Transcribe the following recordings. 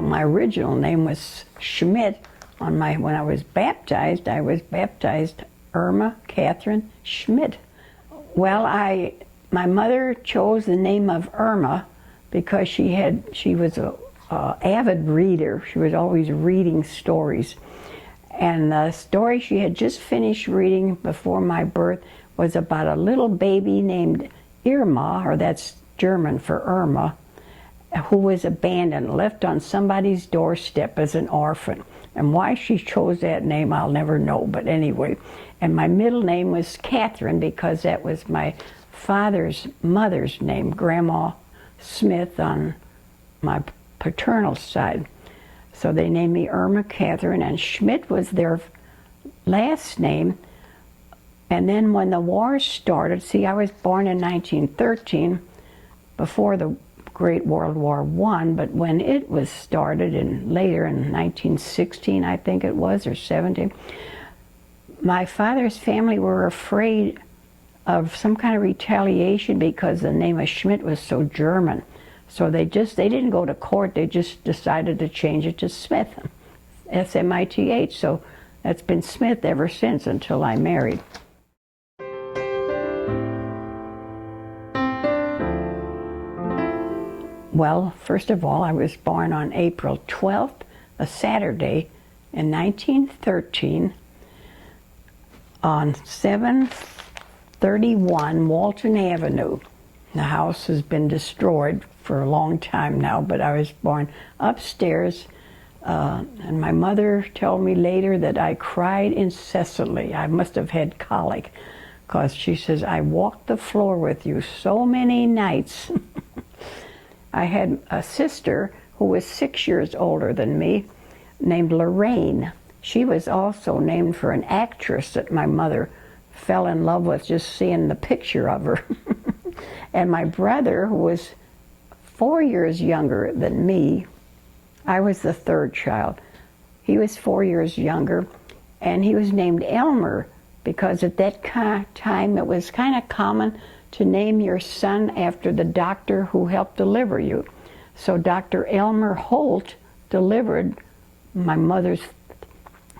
Well, my original name was Schmidt. When I was baptized Irma Catherine Schmidt. Well, my mother chose the name of Irma because she was a avid reader. She was always reading stories. And the story she had just finished reading before my birth was about a little baby named Irma, or that's German for Irma, who was abandoned, left on somebody's doorstep as an orphan. And why she chose that name, I'll never know, but anyway. And my middle name was Catherine because that was my father's mother's name, Grandma Smith on my paternal side. So they named me Irma Catherine, and Schmidt was their last name. And then when the war started, see, I was born in 1913, before the Great World War I, but when it was started, and later in 1916, I think it was, or 17, my father's family were afraid of some kind of retaliation because the name of Schmidt was so German. So they didn't go to court, they just decided to change it to Smith, S-M-I-T-H. So that's been Smith ever since until I married. Well, first of all, I was born on April 12th, a Saturday, in 1913, on 731 Walton Avenue. The house has been destroyed for a long time now, but I was born upstairs, and my mother told me later that I cried incessantly. I must have had colic, because she says, I walked the floor with you so many nights. I had a sister who was 6 years older than me, named Lorraine. She was also named for an actress that my mother fell in love with just seeing the picture of her. And my brother, who was 4 years younger than me, I was the third child. He was 4 years younger, and he was named Elmer because at that time it was kind of common to name your son after the doctor who helped deliver you. So Dr. Elmer Holt delivered my mother's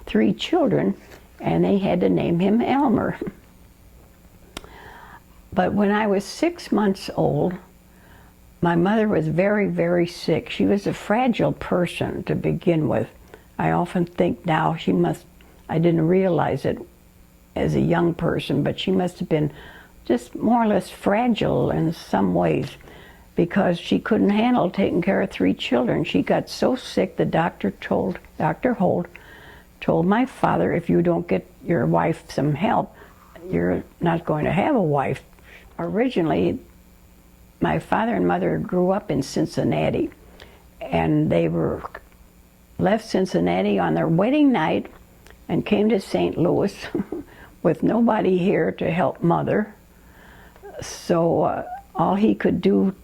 3 children, and they had to name him Elmer. But when I was 6 months old, my mother was very, very sick. She was a fragile person to begin with. I often think now I didn't realize it as a young person, but she must have been just more or less fragile in some ways because she couldn't handle taking care of 3 children. She got so sick, Dr. Holt told my father, if you don't get your wife some help, you're not going to have a wife. Originally, my father and mother grew up in Cincinnati, and they left Cincinnati on their wedding night and came to St. Louis with nobody here to help mother. So all he could do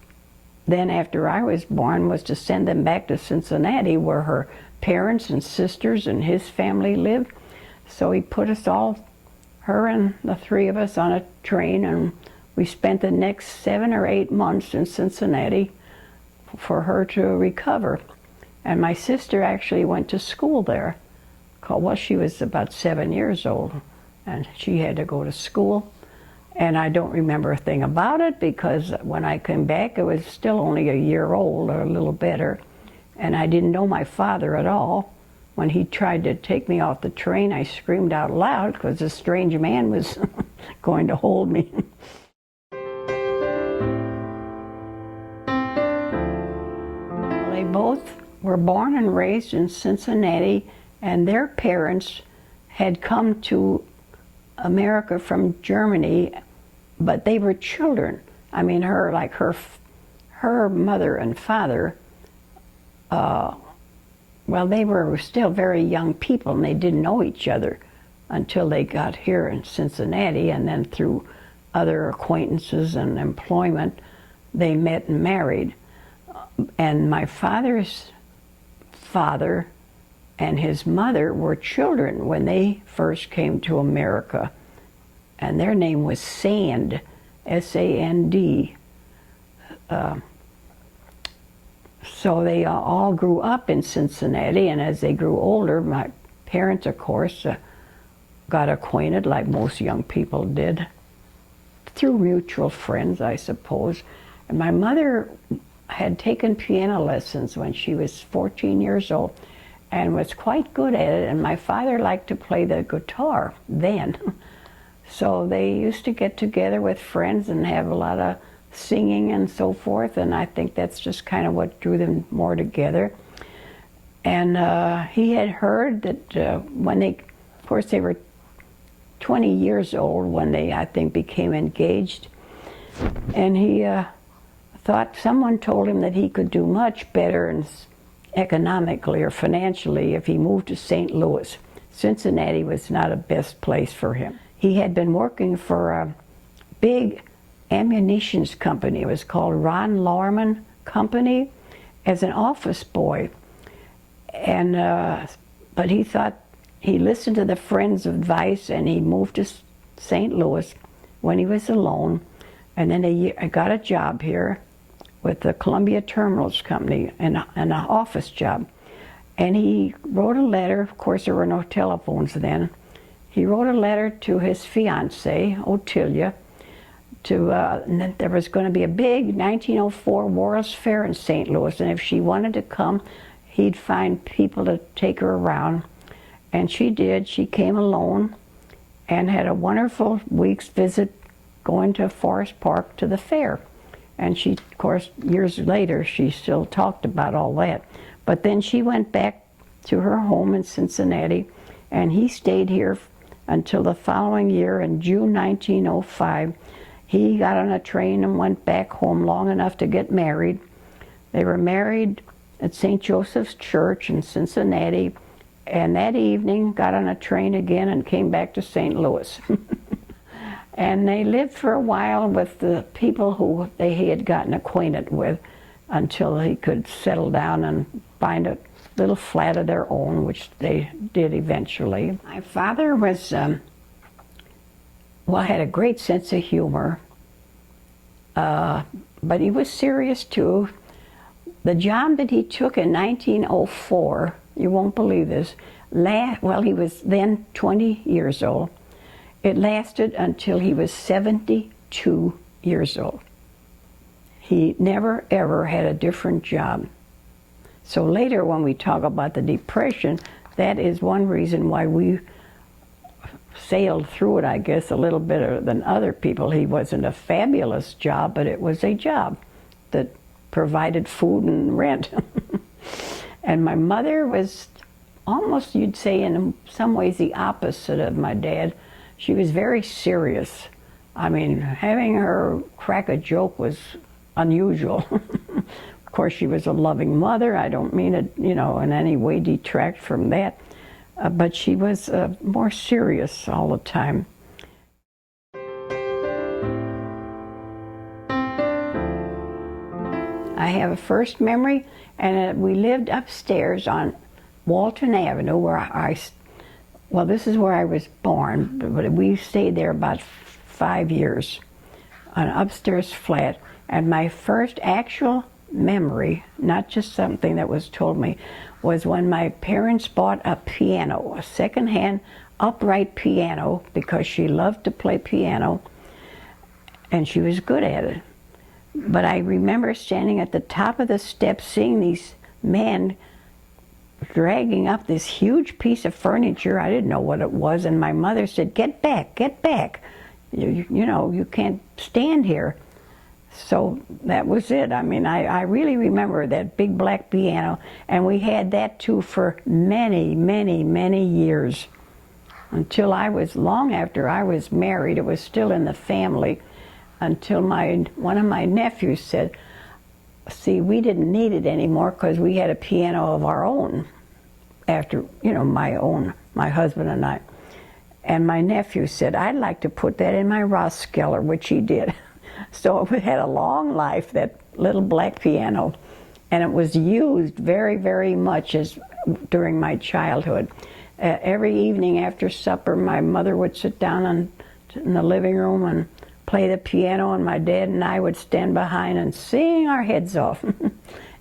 then after I was born was to send them back to Cincinnati where her parents and sisters and his family lived. So he put us all, her and the 3 of us, on a train, and we spent the next 7 or 8 months in Cincinnati for her to recover. And my sister actually went to school there. Well, she was about 7 years old, and she had to go to school. And I don't remember a thing about it because when I came back, it was still only a year old or a little better. And I didn't know my father at all. When he tried to take me off the train, I screamed out loud because a strange man was going to hold me. They both were born and raised in Cincinnati, and their parents had come to America from Germany, but they were children. I mean, her mother and father, well, they were still very young people, and they didn't know each other until they got here in Cincinnati, and then through other acquaintances and employment, they met and married. And my father's father and his mother were children when they first came to America, and their name was Sand, S-A-N-D. So they all grew up in Cincinnati, and as they grew older, my parents, of course, got acquainted like most young people did, through mutual friends, I suppose. And my mother had taken piano lessons when she was 14 years old and was quite good at it, and my father liked to play the guitar then. So they used to get together with friends and have a lot of singing and so forth, and I think that's just kind of what drew them more together. And he had heard that when they, of course they were 20 years old when they, I think, became engaged, and he thought, someone told him that he could do much better and economically or financially if he moved to St. Louis. Cincinnati was not a best place for him. He had been working for a big ammunitions company. It was called Ron Lorman Company, as an office boy. And but he thought, he listened to the friend's advice, and he moved to St. Louis when he was alone. And then I got a job here with the Columbia Terminals Company, and an office job. And he wrote a letter. Of course, there were no telephones then. He wrote a letter to his fiancée, Ottilia, and that there was going to be a big 1904 World's Fair in St. Louis, and if she wanted to come, he'd find people to take her around. And she did. She came alone and had a wonderful week's visit going to Forest Park to the fair. And she, of course, years later, she still talked about all that. But then she went back to her home in Cincinnati, and he stayed here until the following year. In June 1905, he got on a train and went back home long enough to get married. They were married at St. Joseph's Church in Cincinnati, and that evening got on a train again and came back to St. Louis. And they lived for a while with the people who he had gotten acquainted with until he could settle down and find a little flat of their own, which they did eventually. My father was, well, had a great sense of humor, but he was serious too. The job that he took in 1904, you won't believe this, well, he was then 20 years old. It lasted until he was 72 years old. He never, ever had a different job. So later when we talk about the Depression, that is one reason why we sailed through it, I guess, a little better than other people. He wasn't a fabulous job, but it was a job that provided food and rent. And my mother was almost, you'd say, in some ways the opposite of my dad. She was very serious. I mean, having her crack a joke was unusual. Of course, she was a loving mother. I don't mean it, you know, in any way detract from that. But she was more serious all the time. I have a first memory, and we lived upstairs on Walton Avenue, where well, this is where I was born, but we stayed there about 5 years, an upstairs flat. And my first actual memory, not just something that was told me, was when my parents bought a piano, a second-hand upright piano, because she loved to play piano, and she was good at it. But I remember standing at the top of the steps, seeing these men dragging up this huge piece of furniture. I didn't know what it was, and my mother said, "Get back, get back. You know, you can't stand here." So that was it. I mean, I really remember that big black piano, and we had that too for many, many, many years. Until long after I was married, it was still in the family, until one of my nephews said, "See, we didn't need it anymore because we had a piano of our own after, you know, my husband and I." And my nephew said, "I'd like to put that in my Roskilder," which he did. So it had a long life, that little black piano, and it was used very, very much during my childhood. Every evening after supper, my mother would sit down in the living room and play the piano, and my dad and I would stand behind and sing our heads off.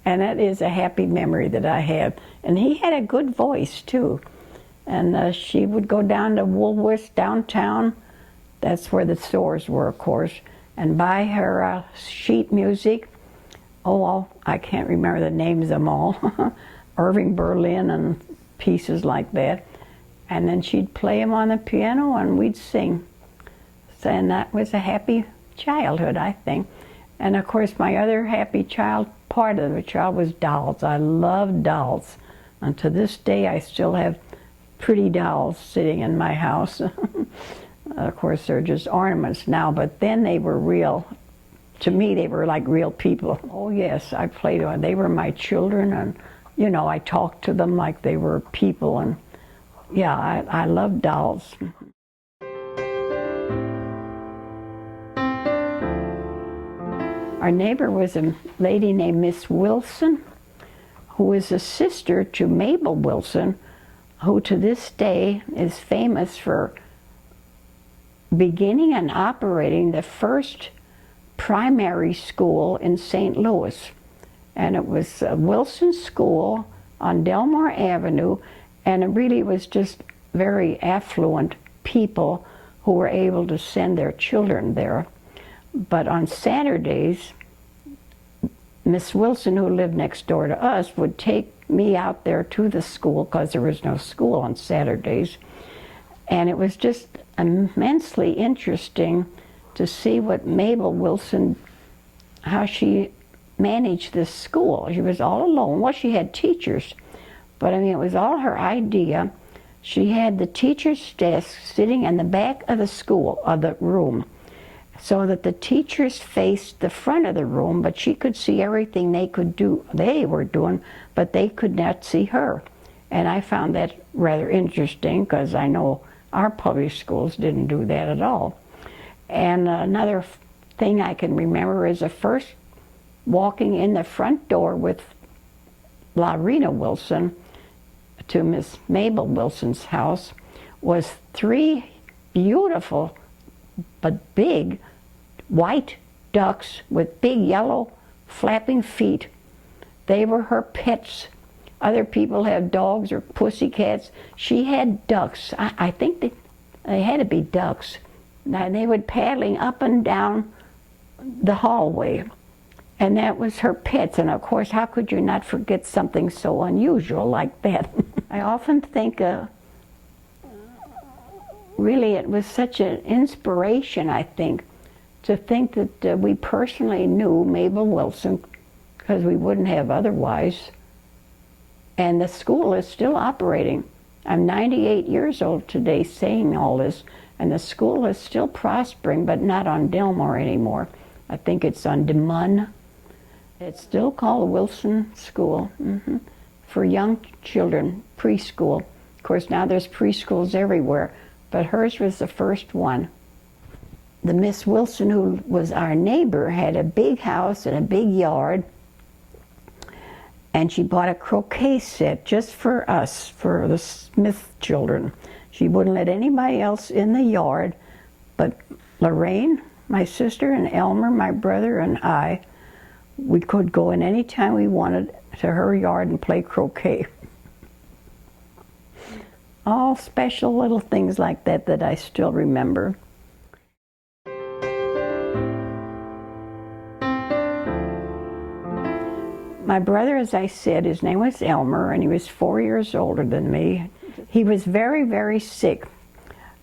And that is a happy memory that I have. And he had a good voice, too. And she would go down to Woolworth's downtown. That's where the stores were, of course, and buy her sheet music. Oh, I can't remember the names of them all. Irving Berlin and pieces like that. And then she'd play them on the piano and we'd sing. And that was a happy childhood, I think. And of course, my other happy part of the child was dolls. I loved dolls. And to this day, I still have pretty dolls sitting in my house. Of course, they're just ornaments now, but then they were real. To me, they were like real people. Oh yes, I played with them. They were my children, and you know, I talked to them like they were people, and yeah, I love dolls. Our neighbor was a lady named Miss Wilson, who was a sister to Mabel Wilson, who to this day is famous for beginning and operating the first primary school in St. Louis. And it was Wilson School on Delmar Avenue, and it really was just very affluent people who were able to send their children there. But on Saturdays, Miss Wilson, who lived next door to us, would take me out there to the school because there was no school on Saturdays. And it was just immensely interesting to see what Mabel Wilson, how she managed this school. She was all alone. Well, she had teachers, but I mean, it was all her idea. She had the teacher's desk sitting in the back of the school, of the room, so that the teachers faced the front of the room, but she could see everything they were doing, but they could not see her. And I found that rather interesting, because I know our public schools didn't do that at all. And another thing I can remember is the first walking in the front door with Lorena Wilson to Miss Mabel Wilson's house was 3 beautiful but big white ducks with big yellow flapping feet. They were her pets. Other people have dogs or pussycats. She had ducks. I think they had to be ducks. Now they would paddling up and down the hallway, and that was her pets. And of course, how could you not forget something so unusual like that? I often think really it was such an inspiration, I think, to think that we personally knew Mabel Wilson, because we wouldn't have otherwise. And the school is still operating. I'm 98 years old today saying all this, and the school is still prospering, but not on Delmar anymore. I think it's on DeMunn. It's still called the Wilson School for young children, preschool. Of course, now there's preschools everywhere, but hers was the first one. The Miss Wilson, who was our neighbor, had a big house and a big yard, and she bought a croquet set just for us, for the Smith children. She wouldn't let anybody else in the yard, but Lorraine, my sister, and Elmer, my brother, and I, we could go in any time we wanted to her yard and play croquet. All special little things like that that I still remember. My brother, as I said, his name was Elmer, and he was 4 years older than me. He was very, very sick.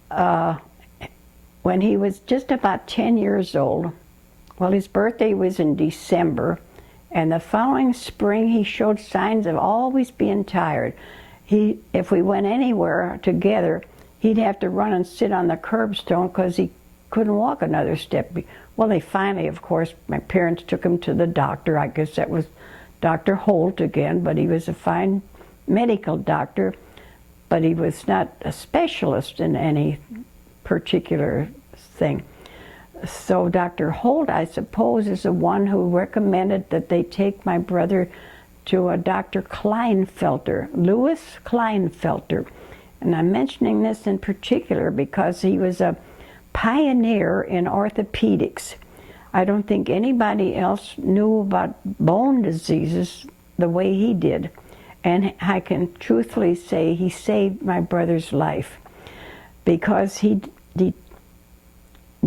When he was just about 10 years old, well, his birthday was in December, and the following spring he showed signs of always being tired. If we went anywhere together, he'd have to run and sit on the curbstone because he couldn't walk another step. Well, they finally, of course, my parents took him to the doctor. I guess that was Dr. Holt again, but he was a fine medical doctor, but he was not a specialist in any particular thing. So Dr. Holt, I suppose, is the one who recommended that they take my brother to a Dr. Kleinfelter, Louis Kleinfelter. And I'm mentioning this in particular because he was a pioneer in orthopedics. I don't think anybody else knew about bone diseases the way he did. And I can truthfully say he saved my brother's life, because he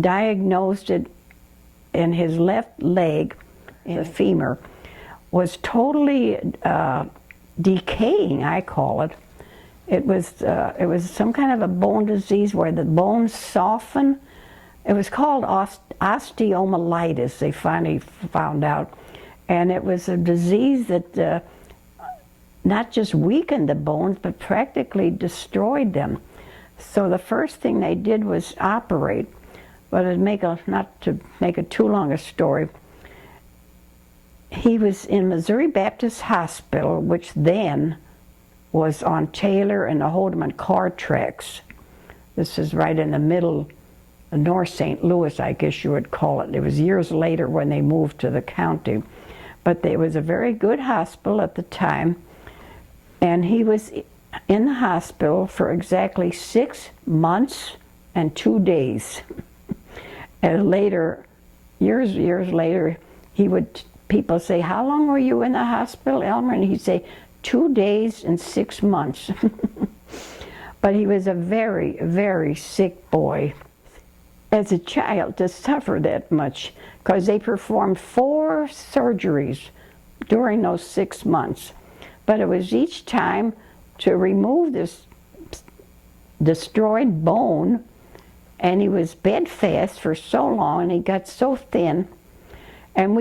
diagnosed it in his left leg. The femur was totally decaying, I call it. It was some kind of a bone disease where the bones soften. It was called osteomyelitis, they finally found out. And it was a disease that not just weakened the bones, but practically destroyed them. So the first thing they did was operate. But not to make it too long a story, he was in Missouri Baptist Hospital, which then was on Taylor and the Holdeman car tracks. This is right in the middle of North St. Louis, I guess you would call it. It was years later when they moved to the county. But it was a very good hospital at the time, and he was in the hospital for exactly 6 months and 2 days. And later, years later, people say, "How long were you in the hospital, Elmer?" And he'd say, 2 days and 6 months. But he was a very, very sick boy. As a child, to suffer that much, because they performed 4 surgeries during those 6 months. But it was each time to remove this destroyed bone, and he was bedfast for so long, and he got so thin. And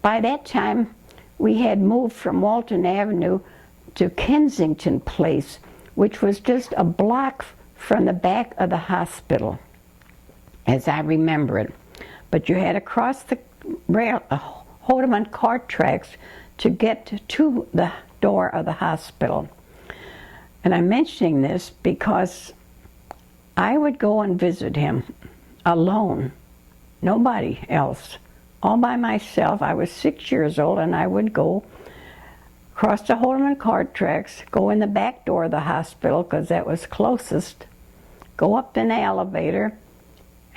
by that time, we had moved from Walton Avenue to Kensington Place, which was just a block from the back of the hospital, as I remember it. But you had to cross the Holdeman car tracks to get to the door of the hospital. And I'm mentioning this because I would go and visit him alone, nobody else, all by myself. I was 6 years old, and I would go cross the Holdeman car tracks, go in the back door of the hospital, because that was closest, go up in the elevator,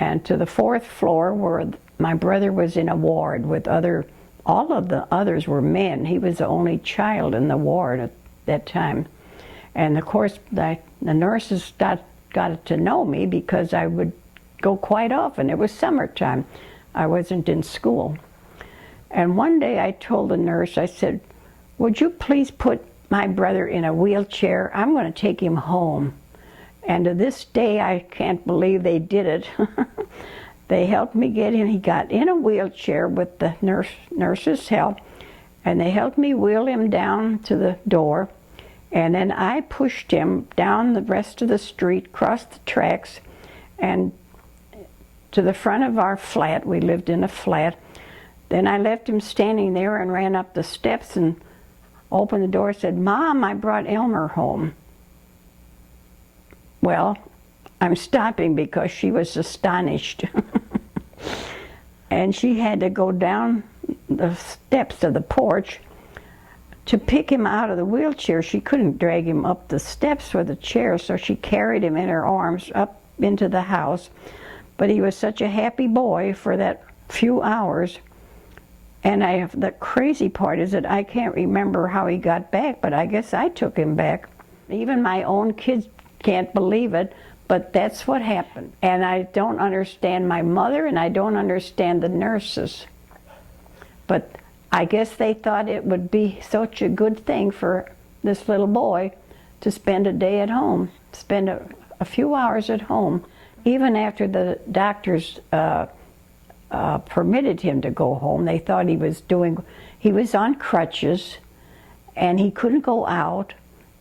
and to the 4th floor where my brother was in a ward with all of the others were men. He was the only child in the ward at that time. And of course, the nurses got to know me because I would go quite often. It was summertime. I wasn't in school. And one day I told the nurse, I said, "Would you please put my brother in a wheelchair? I'm going to take him home." And to this day, I can't believe they did it. They helped me get in. He got in a wheelchair with the nurse's help, and they helped me wheel him down to the door. And then I pushed him down the rest of the street, crossed the tracks, and to the front of our flat. We lived in a flat. Then I left him standing there and ran up the steps and opened the door and said, "Mom, I brought Elmer home." Well, I'm stopping because she was astonished. And she had to go down the steps of the porch to pick him out of the wheelchair. She couldn't drag him up the steps with a chair, so she carried him in her arms up into the house. But he was such a happy boy for that few hours. And the crazy part is that I can't remember how he got back, but I guess I took him back. Even my own kids can't believe it, but that's what happened. And I don't understand my mother, and I don't understand the nurses. But I guess they thought it would be such a good thing for this little boy to spend a day at home, spend a few hours at home. Even after the doctors permitted him to go home, they thought he was on crutches, and he couldn't go out.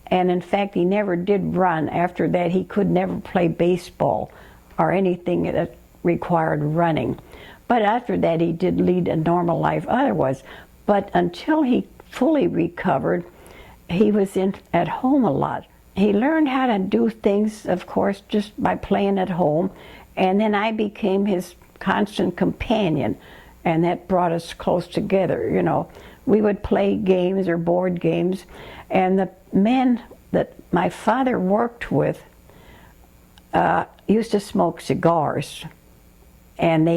And in fact, he never did run. After that, he could never play baseball or anything that required running. But after that, he did lead a normal life otherwise. But until he fully recovered, he was at home a lot. He learned how to do things, of course, just by playing at home. And then I became his constant companion, and that brought us close together. You know, we would play games or board games, and the men that my father worked with used to smoke cigars. And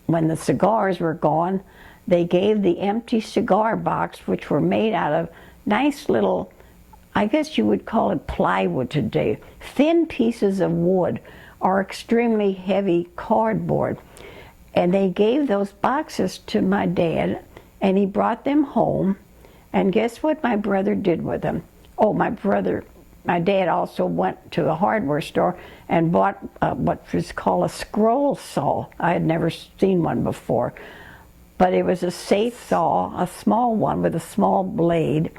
when the cigars were gone, they gave the empty cigar box, which were made out of nice little, I guess you would call it plywood today, thin pieces of wood or extremely heavy cardboard. And they gave those boxes to my dad, and he brought them home. And guess what my brother did with them? Oh, my dad also went to the hardware store and bought what was called a scroll saw. I had never seen one before. But it was a safe saw, a small one with a small blade.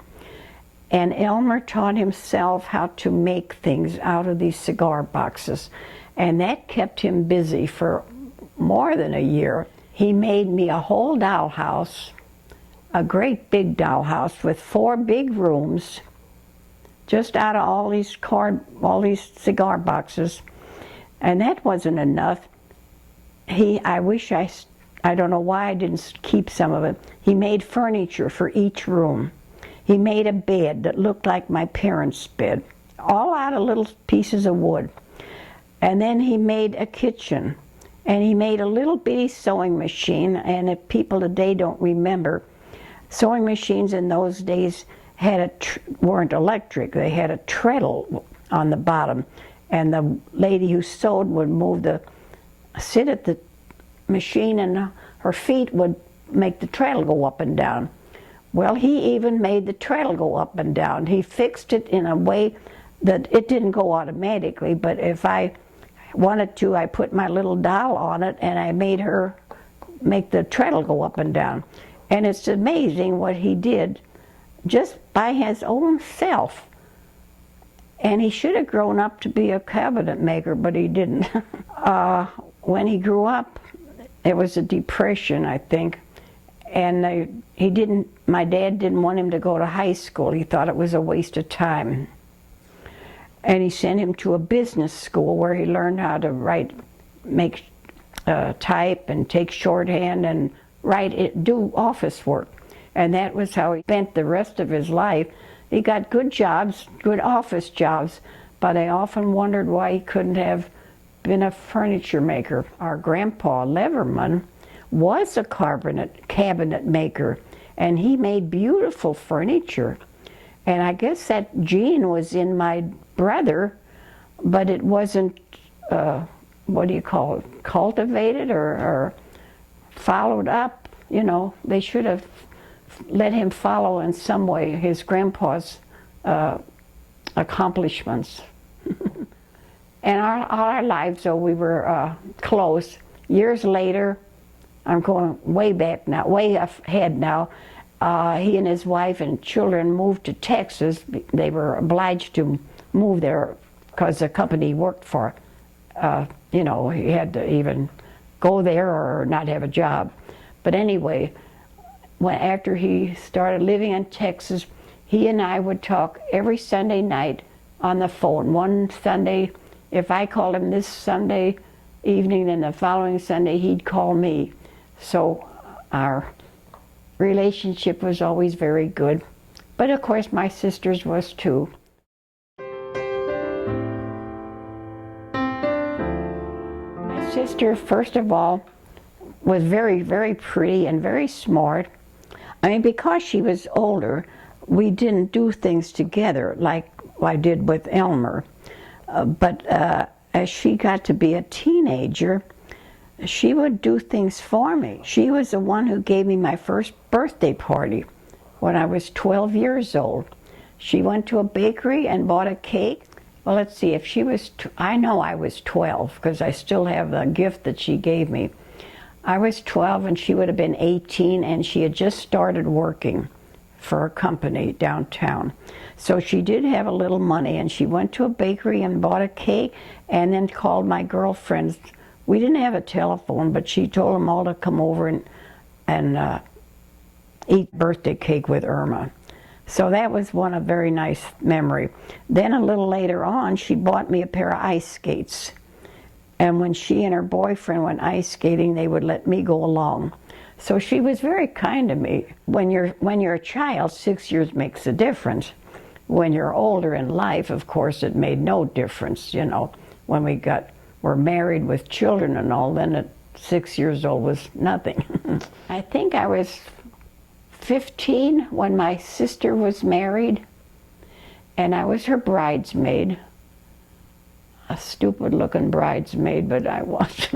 And Elmer taught himself how to make things out of these cigar boxes. And that kept him busy for more than a year. He made me a whole dollhouse, a great big dollhouse with 4 big rooms, just out of all these cigar boxes. And that wasn't enough. I don't know why I didn't keep some of it. He made furniture for each room. He made a bed that looked like my parents' bed, all out of little pieces of wood. And then he made a kitchen, and he made a little bitty sewing machine. And if people today don't remember, sewing machines in those days weren't electric. They had a treadle on the bottom, and the lady who sewed would sit at the machine, and her feet would make the treadle go up and down. Well, he even made the treadle go up and down. He fixed it in a way that it didn't go automatically, but if I wanted to, I put my little doll on it, and I made her make the treadle go up and down. And it's amazing what he did just by his own self. And he should have grown up to be a cabinet maker, but he didn't. When he grew up, it was a depression, I think. And my dad didn't want him to go to high school. He thought it was a waste of time. And he sent him to a business school where he learned how to type and take shorthand and do office work. And that was how he spent the rest of his life. He got good jobs, good office jobs, but I often wondered why he couldn't have been a furniture maker. Our grandpa, Leverman, was a cabinet maker, and he made beautiful furniture. And I guess that gene was in my brother, but it wasn't, cultivated or followed up. You know, they should have let him follow in some way his grandpa's accomplishments. And all our lives, though, we were close. Years later, I'm going way back now, way ahead now, he and his wife and children moved to Texas. They were obliged to move there because the company he worked for, he had to even go there or not have a job. But anyway, after he started living in Texas, he and I would talk every Sunday night on the phone. One Sunday, if I called him this Sunday evening, then the following Sunday he'd call me. So our relationship was always very good. But of course my sister's was too. My sister, first of all, was very, very pretty and very smart. I mean, because she was older, we didn't do things together like I did with Elmer. But as she got to be a teenager, she would do things for me. She was the one who gave me my first birthday party when I was 12 years old. She went to a bakery and bought a cake. Well, let's see, if she was, I know I was 12 because I still have the gift that she gave me. I was 12 and she would have been 18, and she had just started working for a company downtown. So she did have a little money, and she went to a bakery and bought a cake and then called my girlfriends. We didn't have a telephone, but she told them all to come over and eat birthday cake with Irma. So that was a very nice memory. Then a little later on, she bought me a pair of ice skates. And when she and her boyfriend went ice skating, they would let me go along. So she was very kind to me. When you're a child, 6 years makes a difference. When you're older in life, of course, it made no difference. You know, when we were married with children and all, then 6 years old was nothing. I think I was 15 when my sister was married, and I was her bridesmaid. A stupid-looking bridesmaid, but I was.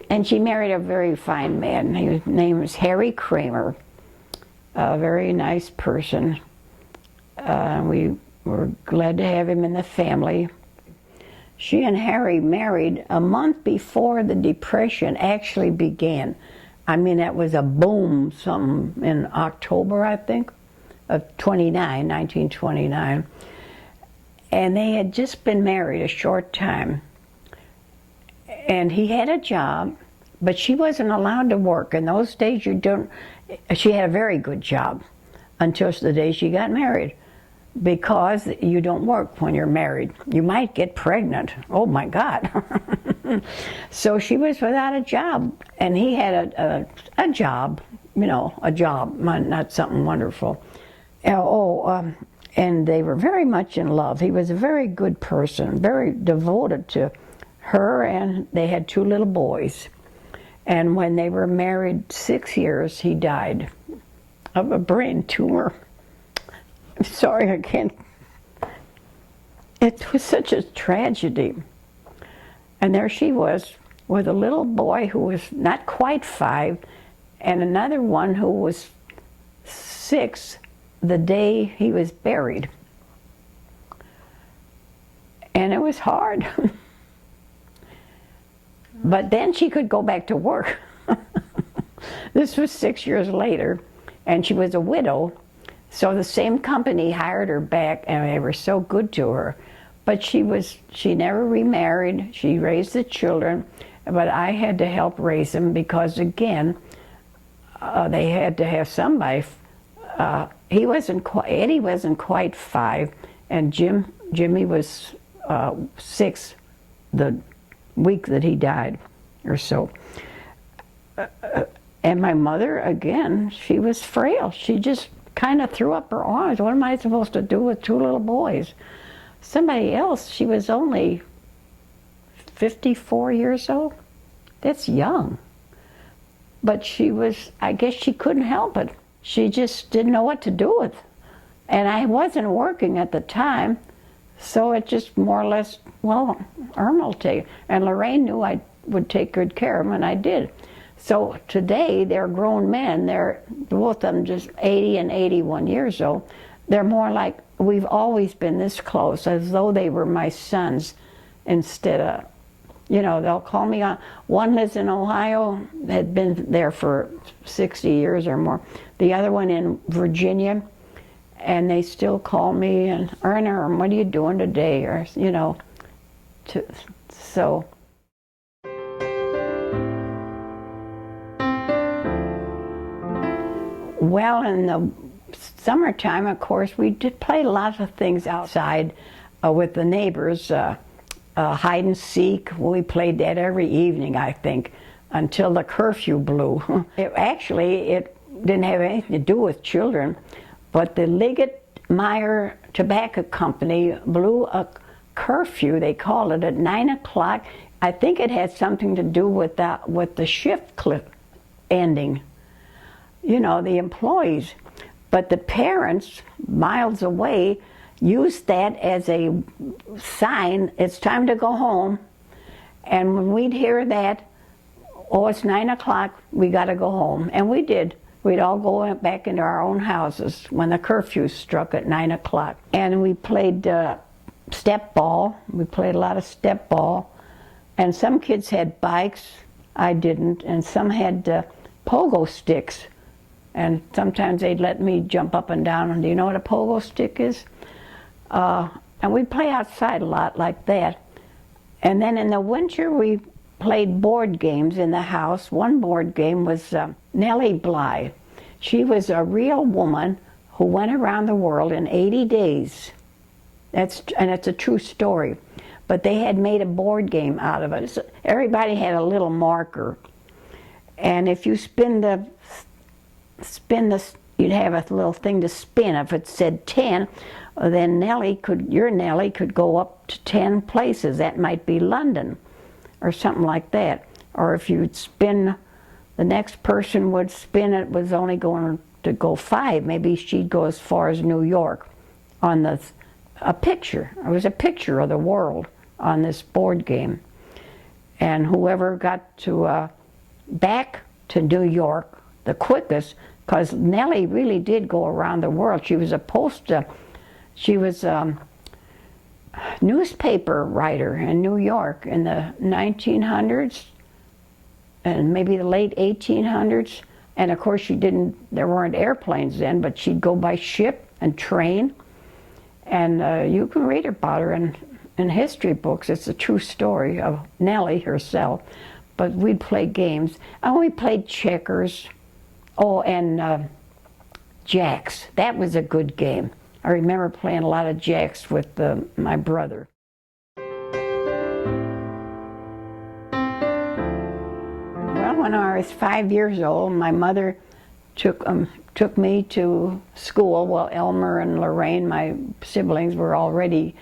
And she married a very fine man. His name was Harry Kramer, a very nice person. We were glad to have him in the family. She and Harry married a month before the Depression actually began. I mean, that was a boom, something in October, I think, of 1929. And they had just been married a short time. And he had a job, but she wasn't allowed to work. In those days, she had a very good job until the day she got married, because you don't work when you're married. You might get pregnant. Oh my God. So she was without a job, and he had a job, you know, a job, not something wonderful. And they were very much in love. He was a very good person, very devoted to her, and they had 2 little boys. And when they were married 6 years, he died of a brain tumor. I'm sorry, I can't. It was such a tragedy. And there she was with a little boy who was not quite 5, and another one who was 6 the day he was buried. And it was hard. But then she could go back to work. This was 6 years later, and she was a widow. So the same company hired her back, and they were so good to her. But she never remarried. She raised the children, but I had to help raise them because, again, they had to have somebody. Eddie wasn't quite 5, and Jimmy was 6 the week that he died, or so. And my mother, again, she was frail. She just kind of threw up her arms. What am I supposed to do with 2 little boys? Somebody else, she was only 54 years old. That's young. But she was, I guess she couldn't help it. She just didn't know what to do with. And I wasn't working at the time, so it just more or less, well, Irma will take it. And Lorraine knew I would take good care of them, and I did. So today, they're grown men. They're both of them just 80 and 81 years old. They're more like, we've always been this close, as though they were my sons, instead of, you know, they'll call me on. One lives in Ohio, had been there for 60 years or more. The other one in Virginia, and they still call me, and Erna, what are you doing today? Or, you know, so. Well, in the summertime, of course, we did play lots of things outside with the neighbors. Hide and seek, we played that every evening, I think, until the curfew blew. It didn't have anything to do with children, but the Liggett-Meyer Tobacco Company blew a curfew, they called it, at 9 o'clock. I think it had something to do with the shift cliff ending. You know, the employees. But the parents, miles away, used that as a sign, it's time to go home. And when we'd hear that, oh, it's 9 o'clock, we got to go home. And we did. We'd all go back into our own houses when the curfew struck at 9 o'clock. And we played step ball. We played a lot of step ball. And some kids had bikes. I didn't. And some had pogo sticks. And sometimes they'd let me jump up and down. And do you know what a pogo stick is? And we'd play outside a lot like that. And then in the winter, we played board games in the house. One board game was Nellie Bly. She was a real woman who went around the world in 80 days. And it's a true story. But they had made a board game out of it. So everybody had a little marker. And if you you'd have a little thing to spin. If it said 10, then your Nellie could go up to 10 places. That might be London, or something like that. Or if you'd spin, the next person would spin, it was only going to go 5. Maybe she'd go as far as New York on a picture. It was a picture of the world on this board game. And whoever got to back to New York the quickest, because Nellie really did go around the world. She was she was a newspaper writer in New York in the 1900s and maybe the late 1800s. And of course there weren't airplanes then, but she'd go by ship and train. And you can read about her in history books. It's a true story of Nellie herself. But we'd play games. And we played checkers. Oh, and jacks. That was a good game. I remember playing a lot of jacks with my brother. Well, when I was 5 years old, my mother took me to school. Well, Elmer and Lorraine, my siblings, were already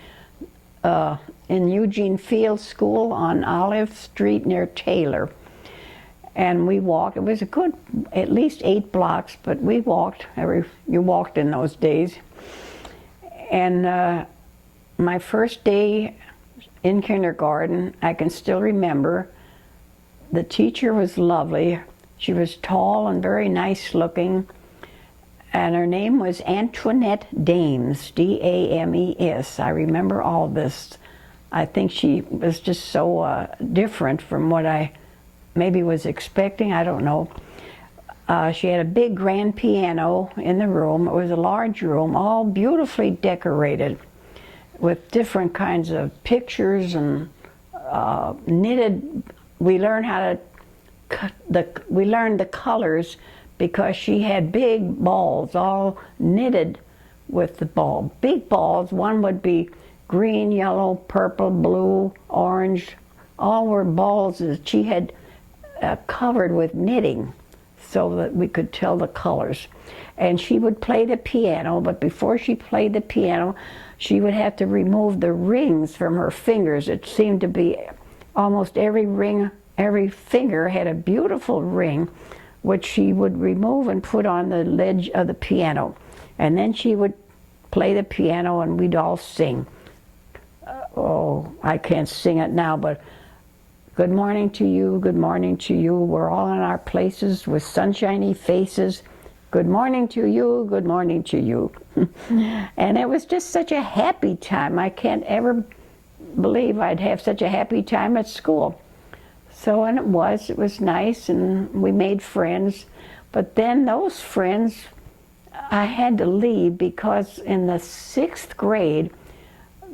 in Eugene Field School on Olive Street near Taylor. And we walked. It was a good, at least 8 blocks, but we walked. You walked in those days. And my first day in kindergarten, I can still remember. The teacher was lovely. She was tall and very nice looking. And her name was Antoinette Dames, D-A-M-E-S. I remember all this. I think she was just so different from what I maybe was expecting, I don't know. She had a big grand piano in the room. It was a large room, all beautifully decorated with different kinds of pictures and knitted. We learned how to we learned the colors because she had big balls all knitted with the ball. Big balls, one would be green, yellow, purple, blue, orange. All were balls that she had covered with knitting so that we could tell the colors. And she would play the piano, but before she played the piano, she would have to remove the rings from her fingers. It seemed to be almost every ring, every finger had a beautiful ring, which she would remove and put on the ledge of the piano. And then she would play the piano and we'd all sing. Oh, I can't sing it now, but good morning to you, good morning to you. We're all in our places with sunshiny faces. Good morning to you, good morning to you. And it was just such a happy time. I can't ever believe I'd have such a happy time at school. So, and it was nice, and we made friends. But then those friends, I had to leave because in the 6th grade,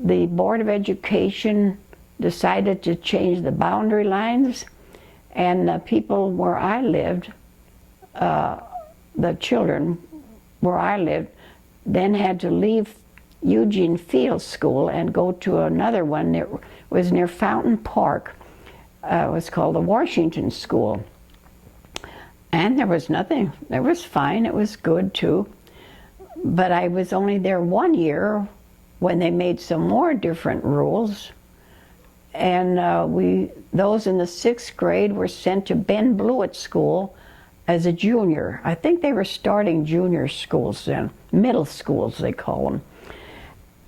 the Board of Education decided to change the boundary lines, and the people where I lived, the children where I lived, then had to leave Eugene Field School and go to another one that was near Fountain Park. It was called the Washington School. And there was nothing. It was fine. It was good too. But I was only there 1 year when they made some more different rules. And those in the 6th grade were sent to Ben Blewett School as a junior. I think they were starting junior schools then, middle schools they call them.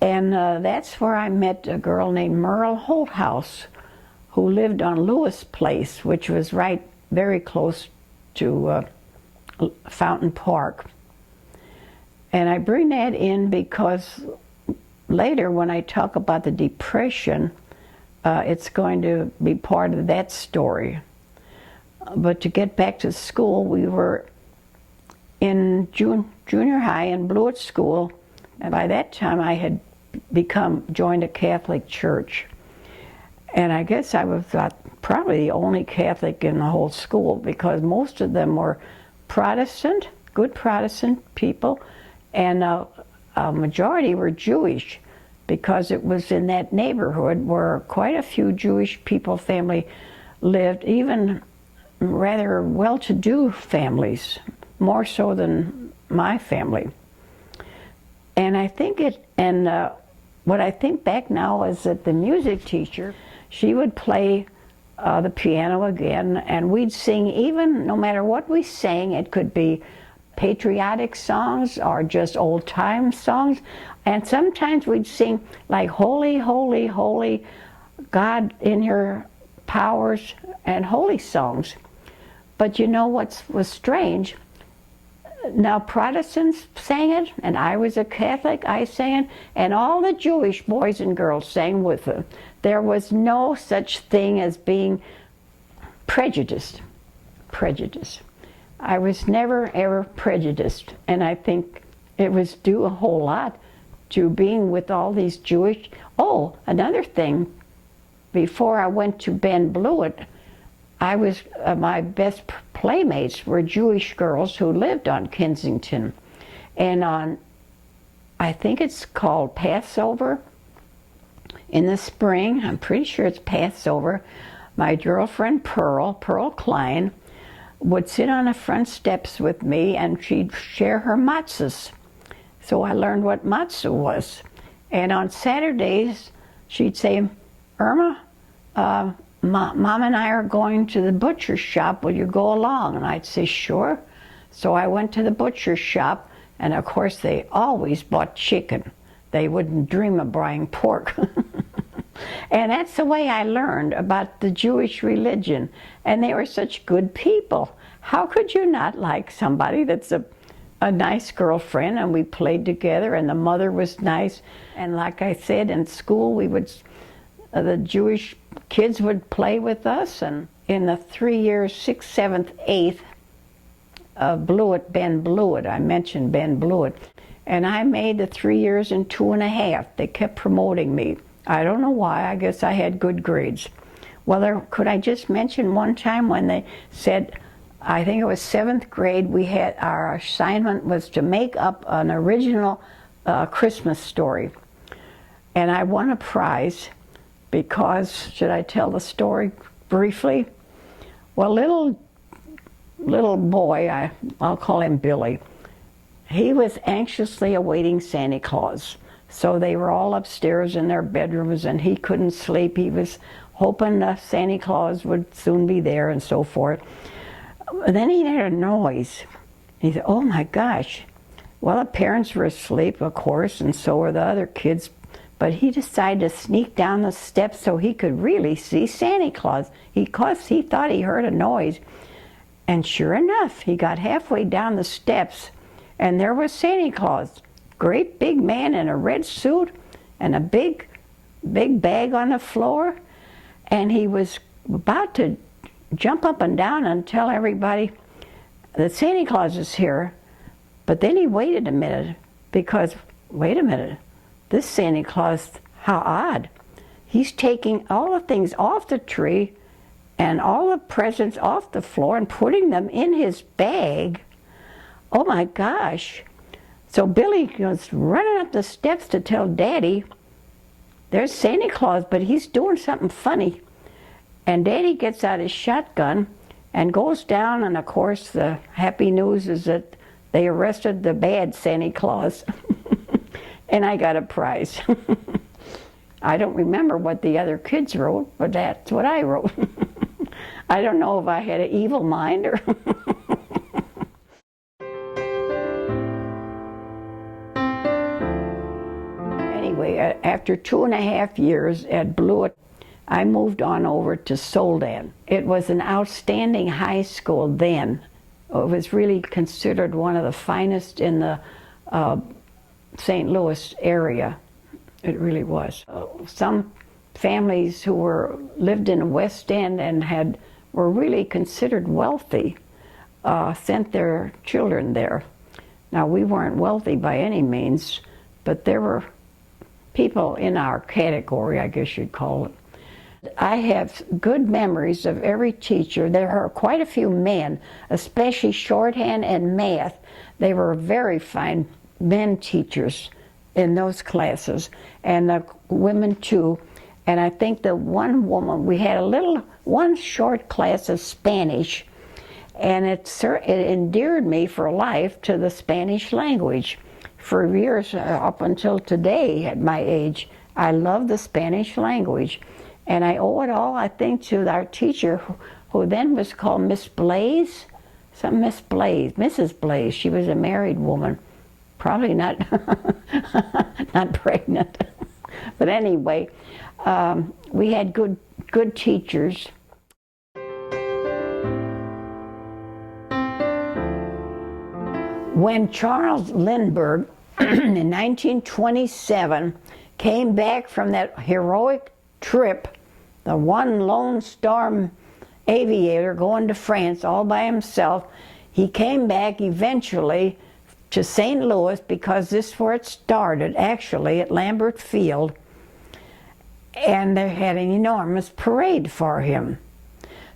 And that's where I met a girl named Merle Holthouse, who lived on Lewis Place, which was right very close to Fountain Park. And I bring that in because later when I talk about the Depression, it's going to be part of that story. But to get back to school, we were in junior high in Blewett School, and by that time I had joined a Catholic church. And I guess I was probably the only Catholic in the whole school, because most of them were Protestant, good Protestant people, and a majority were Jewish, because it was in that neighborhood where quite a few Jewish family lived, even rather well-to-do families, more so than my family. And I think what I think back now is that the music teacher, she would play the piano again, and we'd sing, even no matter what we sang. It could be patriotic songs or just old time songs, and sometimes we'd sing like holy, holy, holy, God in your powers, and holy songs. But you know what was strange? Now Protestants sang it, and I was a Catholic, I sang it, and all the Jewish boys and girls sang with them. There was no such thing as being prejudiced. I was never ever prejudiced, and I think it was due a whole lot to being with all these Jewish. Oh, another thing, before I went to Ben Blewett, I was, my best playmates were Jewish girls who lived on Kensington. And on, I think it's called Passover, in the spring, I'm pretty sure it's Passover, my girlfriend Pearl Klein, would sit on the front steps with me, and she'd share her matzahs. So I learned what matzah was. And on Saturdays, she'd say, Irma, Mom and I are going to the butcher's shop, will you go along? And I'd say, sure. So I went to the butcher's shop, and of course they always bought chicken. They wouldn't dream of buying pork. And that's the way I learned about the Jewish religion. And they were such good people. How could you not like somebody that's a nice girlfriend? And we played together, and the mother was nice. And like I said, in school we would, the Jewish kids would play with us. And in the 3 years, 6th, 7th, 8th, Blewett, Ben Blewett, I mentioned Ben Blewett, and I made the 3 years in 2.5. They kept promoting me. I don't know why. I guess I had good grades. Well, could I just mention one time when they said, I think it was 7th grade, we had, our assignment was to make up an original Christmas story. And I won a prize because, should I tell the story briefly? Well, little boy, I'll call him Billy, he was anxiously awaiting Santa Claus. So they were all upstairs in their bedrooms, and he couldn't sleep. He was hoping Santa Claus would soon be there and so forth. And then he heard a noise. He said, oh my gosh. Well, the parents were asleep, of course, and so were the other kids. But he decided to sneak down the steps so he could really see Santa Claus. Because he thought he heard a noise. And sure enough, he got halfway down the steps, and there was Santa Claus. Great big man in a red suit and a big bag on the floor, and he was about to jump up and down and tell everybody that Santa Claus is here. But then he waited a minute, because wait a minute, this Santa Claus, how odd. He's taking all the things off the tree and all the presents off the floor and putting them in his bag. Oh my gosh. So Billy goes running up the steps to tell Daddy, there's Santa Claus, but he's doing something funny. And Daddy gets out his shotgun and goes down, and of course the happy news is that they arrested the bad Santa Claus. And I got a prize. I don't remember what the other kids wrote, but that's what I wrote. I don't know if I had an evil mind or... After 2.5 years at Blewett, I moved on over to Soldan. It was an outstanding high school then. It was really considered one of the finest in the St. Louis area. It really was. Some families who lived in the West End and were really considered wealthy sent their children there. Now, we weren't wealthy by any means, but there were people in our category, I guess you'd call it. I have good memories of every teacher. There are quite a few men, especially shorthand and math. They were very fine men teachers in those classes, and the women too. And I think the one woman, we had one short class of Spanish, and it endeared me for life to the Spanish language. For years, up until today, at my age, I love the Spanish language. And I owe it all, I think, to our teacher, who then was called Miss Blaze, Miss Blaze, Mrs. Blaze. She was a married woman, probably not, not pregnant. But anyway, we had good teachers. When Charles Lindbergh in 1927 came back from that heroic trip, the one Lone Star aviator going to France all by himself, he came back eventually to St. Louis, because this is where it started, actually, at Lambert Field, and they had an enormous parade for him.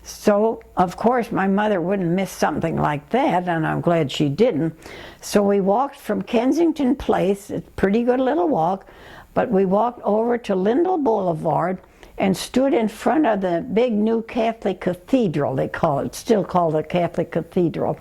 So, of course, my mother wouldn't miss something like that, and I'm glad she didn't. So we walked from Kensington Place, it's a pretty good little walk, but we walked over to Lindell Boulevard and stood in front of the big new Catholic cathedral, they call it, still called the Catholic Cathedral,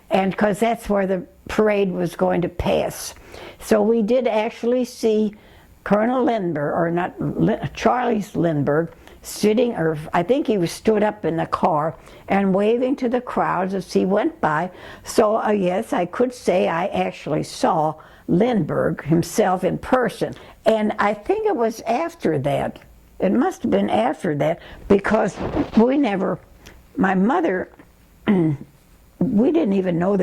and because that's where the parade was going to pass. So we did actually see Colonel Lindbergh, or not, Charles Lindbergh, sitting, or I think he was stood up in the car and waving to the crowds as he went by. So yes, I could say I actually saw Lindbergh himself in person. And I think it was after that, it must have been after that, because we never, my mother, we didn't even know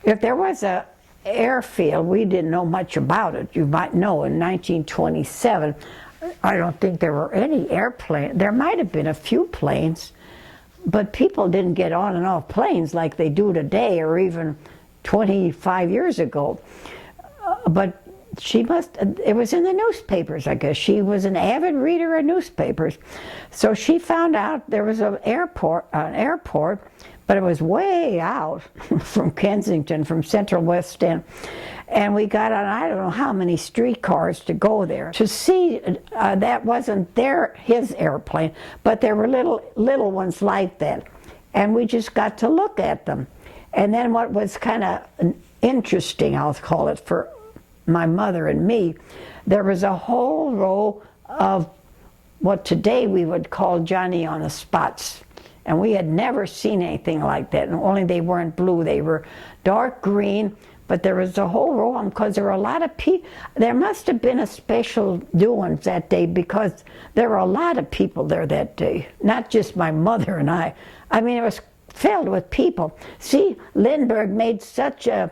if there was a airfield, we didn't know much about it. You might know in 1927, I don't think there were any airplanes. There might have been a few planes, but people didn't get on and off planes like they do today, or even 25 years ago. But she it was in the newspapers, I guess. She was an avid reader of newspapers. So she found out there was an airport, but it was way out from Kensington, from Central West End. And we got on, I don't know how many streetcars to go there. To see, that wasn't his airplane, but there were little ones like that. And we just got to look at them. And then what was kind of interesting, I'll call it, for my mother and me, there was a whole row of what today we would call Johnny on the spots. And we had never seen anything like that, and only they weren't blue, they were dark green, but there was a whole row of them, because there were a lot of people. There must have been a special doings that day, because there were a lot of people there that day, not just my mother and I. I mean, it was filled with people. See, Lindbergh made such a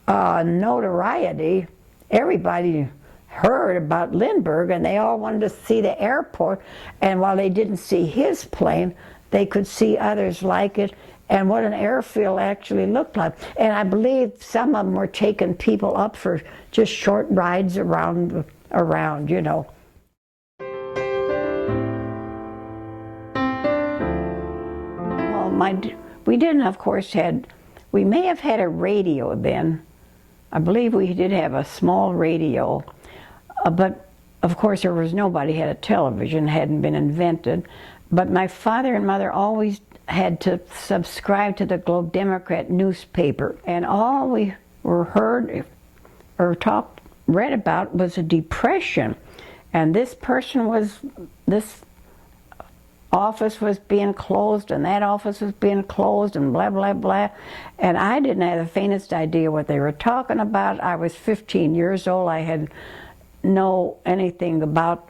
notoriety. Everybody heard about Lindbergh, and they all wanted to see the airport, and while they didn't see his plane, they could see others like it, and what an airfield actually looked like. And I believe some of them were taking people up for just short rides around, you know. Well, we didn't, of course, we may have had a radio then. I believe we did have a small radio, but of course there was nobody had a television, hadn't been invented. But my father and mother always had to subscribe to the Globe Democrat newspaper, and all we were heard or read about was a depression, and this office was being closed, and that office was being closed, and blah, blah, blah. And I didn't have the faintest idea what they were talking about. I was 15 years old. I had know anything about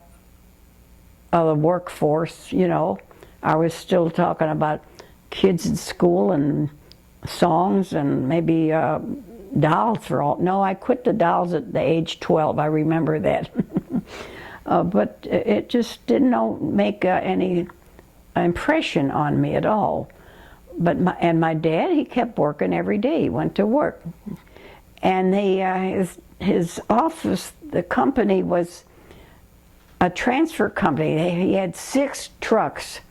the workforce, you know. I was still talking about kids in school and songs and maybe dolls for all. No, I quit the dolls at the age 12. I remember that. But it just didn't make any impression on me at all. But my dad, he kept working every day. He went to work, and his office, the company was a transfer company. He had 6 trucks,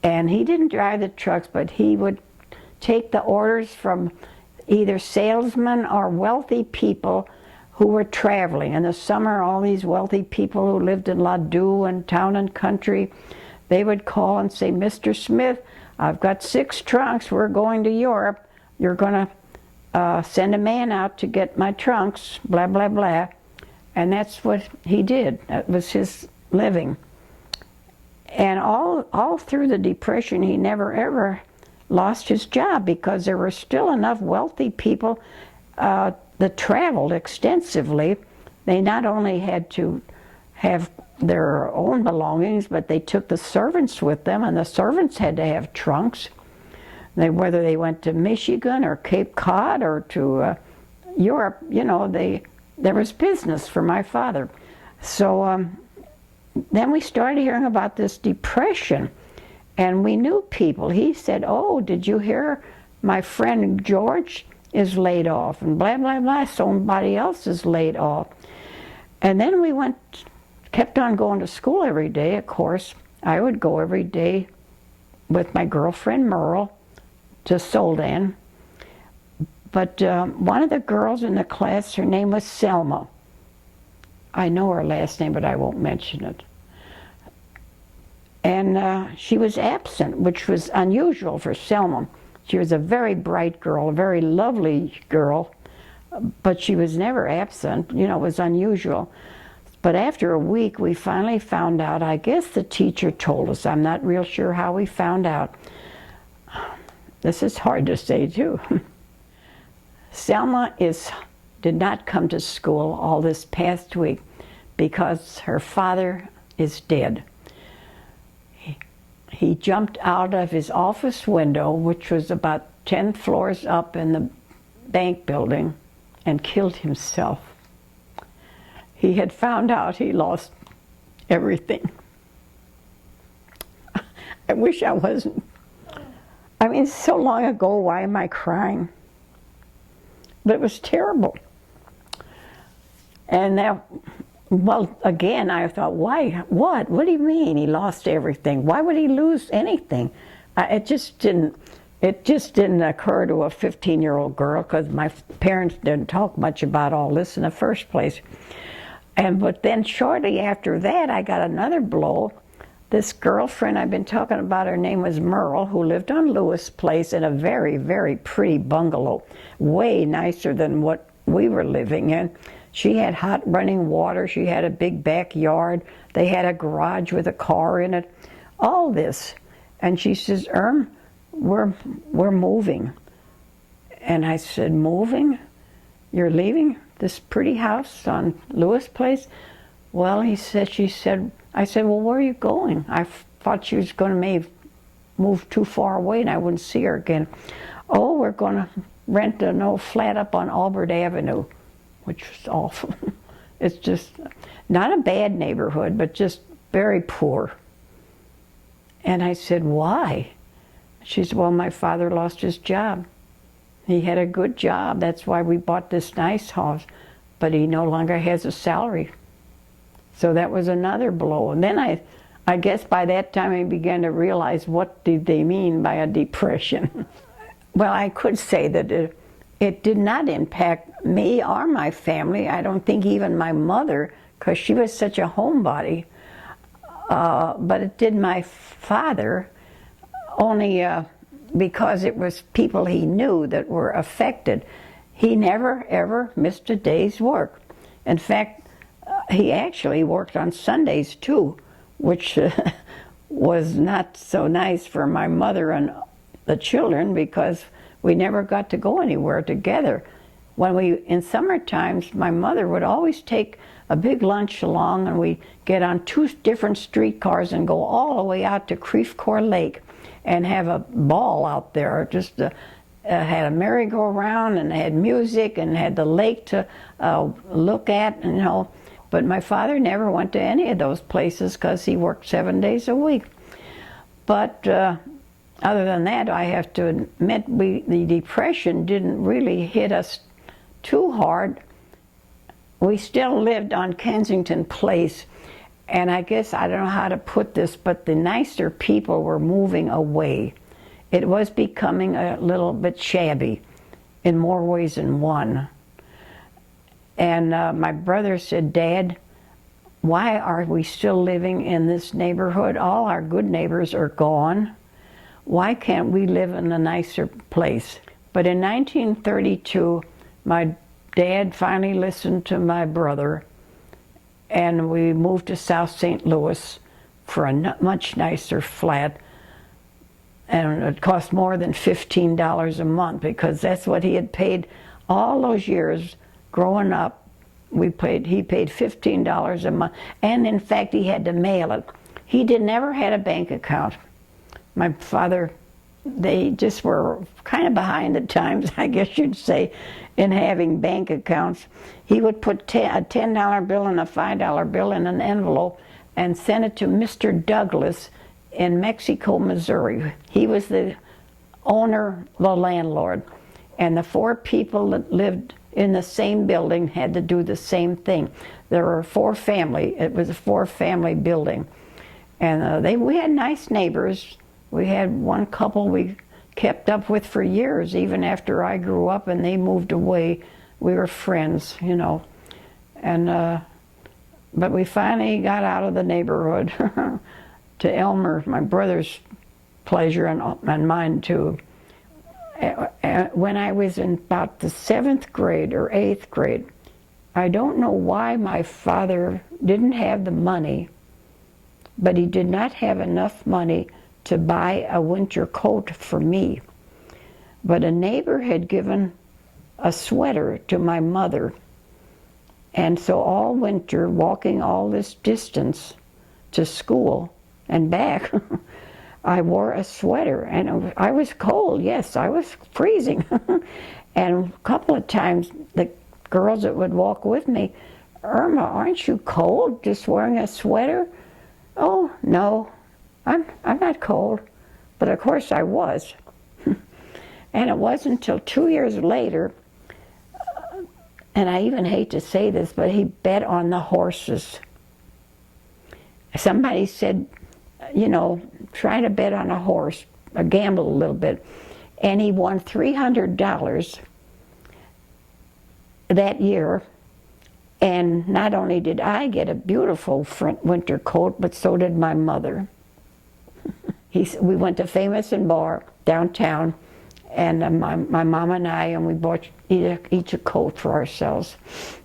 and he didn't drive the trucks, but he would take the orders from either salesmen or wealthy people who were traveling. In the summer, all these wealthy people who lived in Ladue and Town and Country, they would call and say, "Mr. Smith, I've got 6 trunks. We're going to Europe. You're going to send a man out to get my trunks," blah, blah, blah. And that's what he did. That was his living. And all through the Depression, he never ever lost his job because there were still enough wealthy people that traveled extensively. They not only had to have their own belongings, but they took the servants with them, and the servants had to have trunks. Whether they went to Michigan or Cape Cod or to Europe, you know, there was business for my father. So then we started hearing about this Depression, and we knew people. He said, "Oh, did you hear my friend George is laid off?" And blah, blah, blah, somebody else is laid off. And then we kept on going to school every day, of course. I would go every day with my girlfriend Merle to Soldan. But one of the girls in the class, her name was Selma. I know her last name, but I won't mention it. And she was absent, which was unusual for Selma. She was a very bright girl, a very lovely girl, but she was never absent. You know, it was unusual. But after a week, we finally found out. I guess the teacher told us. I'm not real sure how we found out. This is hard to say, too. Selma did not come to school all this past week because her father is dead. He jumped out of his office window, which was about 10 floors up in the bank building, and killed himself. He had found out he lost everything. I wish I wasn't. I mean, it's so long ago, why am I crying? But it was terrible. And now, well, again, I thought, why? What? What do you mean he lost everything? Why would he lose anything? It just didn't occur to a 15-year-old girl, because my parents didn't talk much about all this in the first place. But then shortly after that, I got another blow. This girlfriend I've been talking about, her name was Merle, who lived on Lewis Place in a very, very pretty bungalow, way nicer than what we were living in. She had hot running water. She had a big backyard. They had a garage with a car in it. All this. And she says, "Irm, we're moving." And I said, "Moving? You're leaving this pretty house on Lewis Place?" "Well," I said, "Well, where are you going?" I thought she was going to maybe move too far away and I wouldn't see her again. "Oh, we're going to rent an old flat up on Albert Avenue," which was awful. It's just not a bad neighborhood, but just very poor. And I said, "Why?" She said, "Well, my father lost his job. He had a good job. That's why we bought this nice house. But he no longer has a salary." So that was another blow. And then I guess by that time I began to realize, what did they mean by a depression? Well, I could say that it did not impact me or my family. I don't think even my mother, because she was such a homebody. But it did my father, only because it was people he knew that were affected. He never, ever missed a day's work. In fact, he actually worked on Sundays too, which was not so nice for my mother and the children, because we never got to go anywhere together. In summer times, my mother would always take a big lunch along, and we'd get on 2 different streetcars and go all the way out to Creve Coeur Lake and have a ball out there. Just had a merry-go-round and had music and had the lake to look at, you know. But my father never went to any of those places because he worked 7 days a week. But other than that, I have to admit, the Depression didn't really hit us too hard. We still lived on Kensington Place, and I guess, I don't know how to put this, but the nicer people were moving away. It was becoming a little bit shabby in more ways than one. And my brother said, "Dad, why are we still living in this neighborhood? All our good neighbors are gone. Why can't we live in a nicer place?" But in 1932, my dad finally listened to my brother, and we moved to South St. Louis, for a much nicer flat, and it cost more than $15 a month, because that's what he had paid all those years growing up. He paid $15 a month, and in fact he had to mail it. He never had a bank account. My father, they just were kind of behind the times, I guess you'd say, in having bank accounts. He would put a $10 bill and a $5 bill in an envelope and send it to Mr. Douglas in Mexico, Missouri. He was the owner, the landlord, and the 4 people that lived in the same building had to do the same thing. There were 4 family. It was a 4-family building, and we had nice neighbors. We had one couple we kept up with for years, even after I grew up and they moved away. We were friends, you know, and but we finally got out of the neighborhood to Elmer, my brother's pleasure and mine too. When I was in about the 7th grade or 8th grade, I don't know why my father didn't have the money, but he did not have enough money to buy a winter coat for me. But a neighbor had given a sweater to my mother, and so all winter, walking all this distance to school and back, I wore a sweater, and I was cold. Yes, I was freezing. And a couple of times the girls that would walk with me, "Irma, aren't you cold just wearing a sweater?" "Oh, no, I'm not cold." But of course I was. And it wasn't until 2 years later, and I even hate to say this, but he bet on the horses. Somebody said, you know, try to bet on a horse, gamble a little bit. And he won $300 that year. And not only did I get a beautiful winter coat, but so did my mother. We went to Famous and Bar downtown, and my mom and I, and we bought each a coat for ourselves.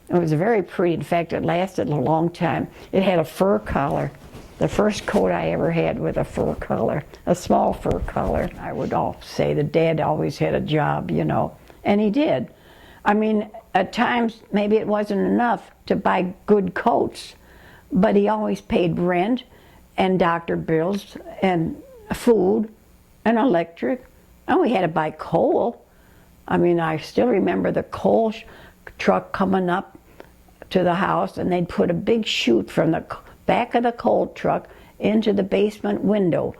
It was very pretty. In fact, it lasted a long time. It had a fur collar. The first coat I ever had with a fur collar, a small fur collar. I would say that Dad always had a job, you know, and he did. I mean, at times maybe it wasn't enough to buy good coats, but he always paid rent and doctor bills and food and electric, and we had to buy coal. I mean, I still remember the coal truck coming up to the house, and they'd put a big chute from the back of the coal truck into the basement window.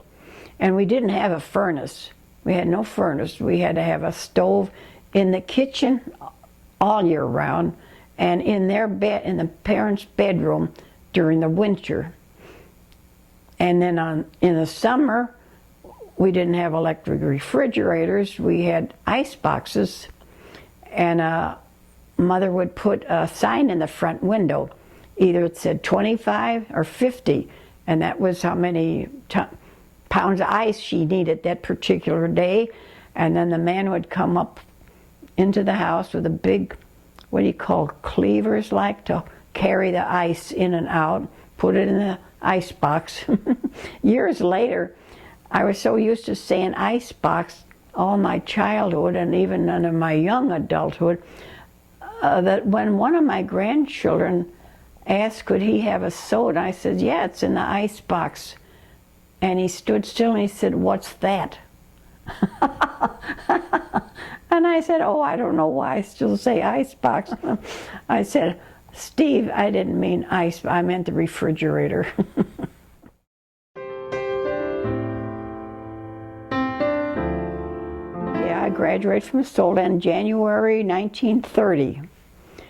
And we didn't have a furnace. We had no furnace. We had to have a stove in the kitchen all year round, and in their bed, in the parents' bedroom during the winter. And then in the summer, we didn't have electric refrigerators. We had ice boxes, and Mother would put a sign in the front window. Either it said 25 or 50, and that was how many pounds of ice she needed that particular day. And then the man would come up into the house with a big, what do you call, cleavers, like, to carry the ice in and out, put it in the ice box. Years later, I was so used to saying ice box all my childhood and even into my young adulthood, that when one of my grandchildren asked, could he have a soda, I said, yeah, it's in the ice box. And he stood still and he said, what's that? And I said, oh, I don't know why I still say ice box. I said, Steve, I didn't mean ice, I meant the refrigerator. Yeah, I graduated from school in January 1930.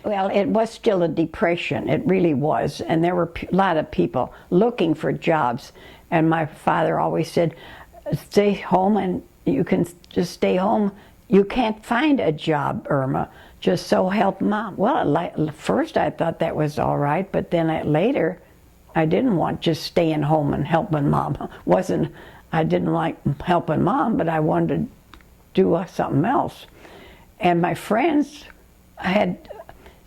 Well, it was still a depression, it really was, and there were a lot of people looking for jobs, and my father always said, stay home and you can just stay home. You can't find a job, Irma, just so help Mom. Well, at first I thought that was all right, but then later I didn't want just staying home and helping Mom. I didn't like helping Mom, but I wanted to do something else. And my friends had,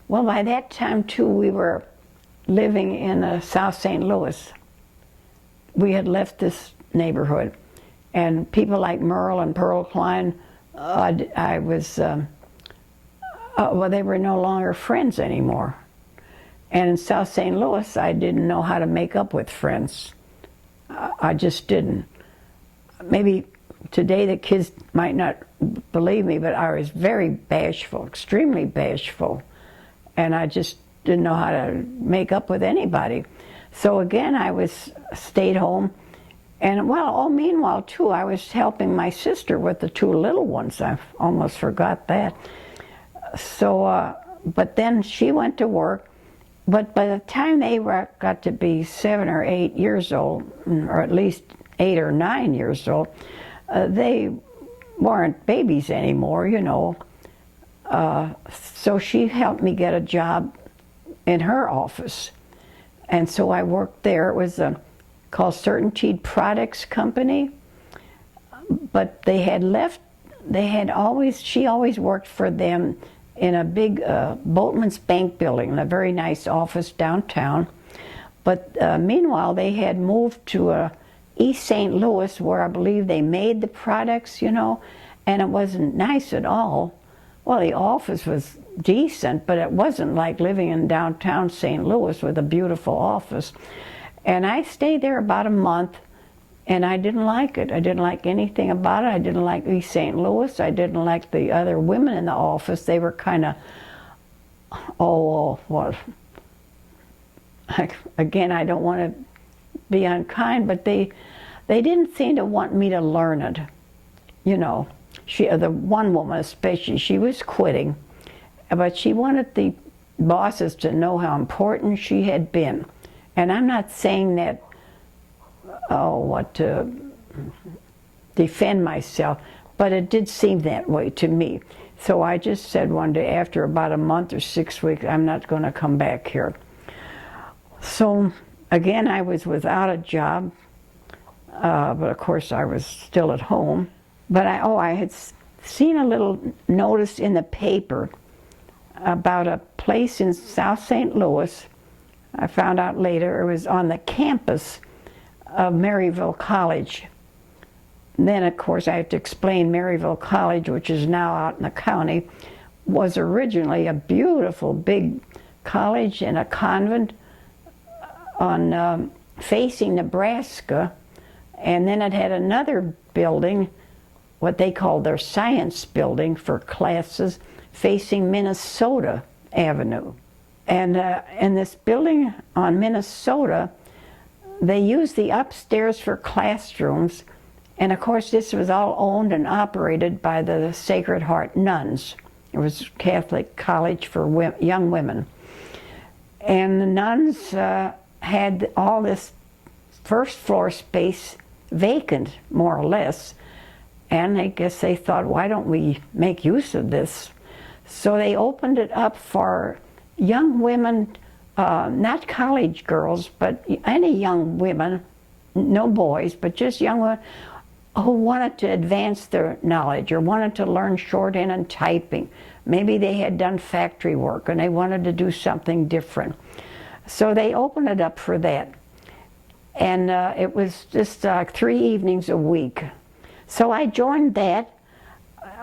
well, by that time too, we were living in South St. Louis. we had left this neighborhood. And people like Merle and Pearl Klein, well, they were no longer friends anymore. And in South St. Louis, I didn't know how to make up with friends. I just didn't. Maybe today the kids might not believe me, but I was very bashful, extremely bashful. And I just didn't know how to make up with anybody. So again, I stayed home. And well, meanwhile too, I was helping my sister with the two little ones. I almost forgot that. So, but then she went to work. But by the time they got to be 7 or 8 years old, or at least 8 or 9 years old, they weren't babies anymore, you know. So she helped me get a job in her office. And so I worked there. It was called Certainty Products Company. But they had left, she always worked for them in a big Boatman's Bank building, in a very nice office downtown. But meanwhile, they had moved to East St. Louis, where I believe they made the products, you know, and it wasn't nice at all. Well, the office was decent, but it wasn't like living in downtown St. Louis with a beautiful office. And I stayed there about a month, and I didn't like it. I didn't like anything about it. I didn't like East St. Louis. I didn't like the other women in the office. They were kind of, again, I don't want to be unkind, but they didn't seem to want me to learn it. You know, the one woman especially, she was quitting, but she wanted the bosses to know how important she had been. And I'm not saying that, to defend myself, but it did seem that way to me. So I just said one day, after about a month or 6 weeks, I'm not going to come back here. So again, I was without a job, but of course I was still at home. But I had seen a little notice in the paper about a place in South St. Louis. I found out later it was on the campus of Maryville College. And then, of course, I have to explain Maryville College, which is now out in the county, was originally a beautiful big college and a convent on facing Nebraska, and then it had another building, what they called their science building for classes, facing Minnesota Avenue. And in this building on Minnesota, they used the upstairs for classrooms, and of course this was all owned and operated by the Sacred Heart nuns. It was a Catholic college for young women. And the nuns had all this first floor space vacant, more or less, and I guess they thought, why don't we make use of this? So they opened it up for young women, not college girls, but any young women, no boys, but just young women who wanted to advance their knowledge or wanted to learn shorthand and typing. Maybe they had done factory work and they wanted to do something different. So they opened it up for that. And it was just 3 evenings a week. So I joined that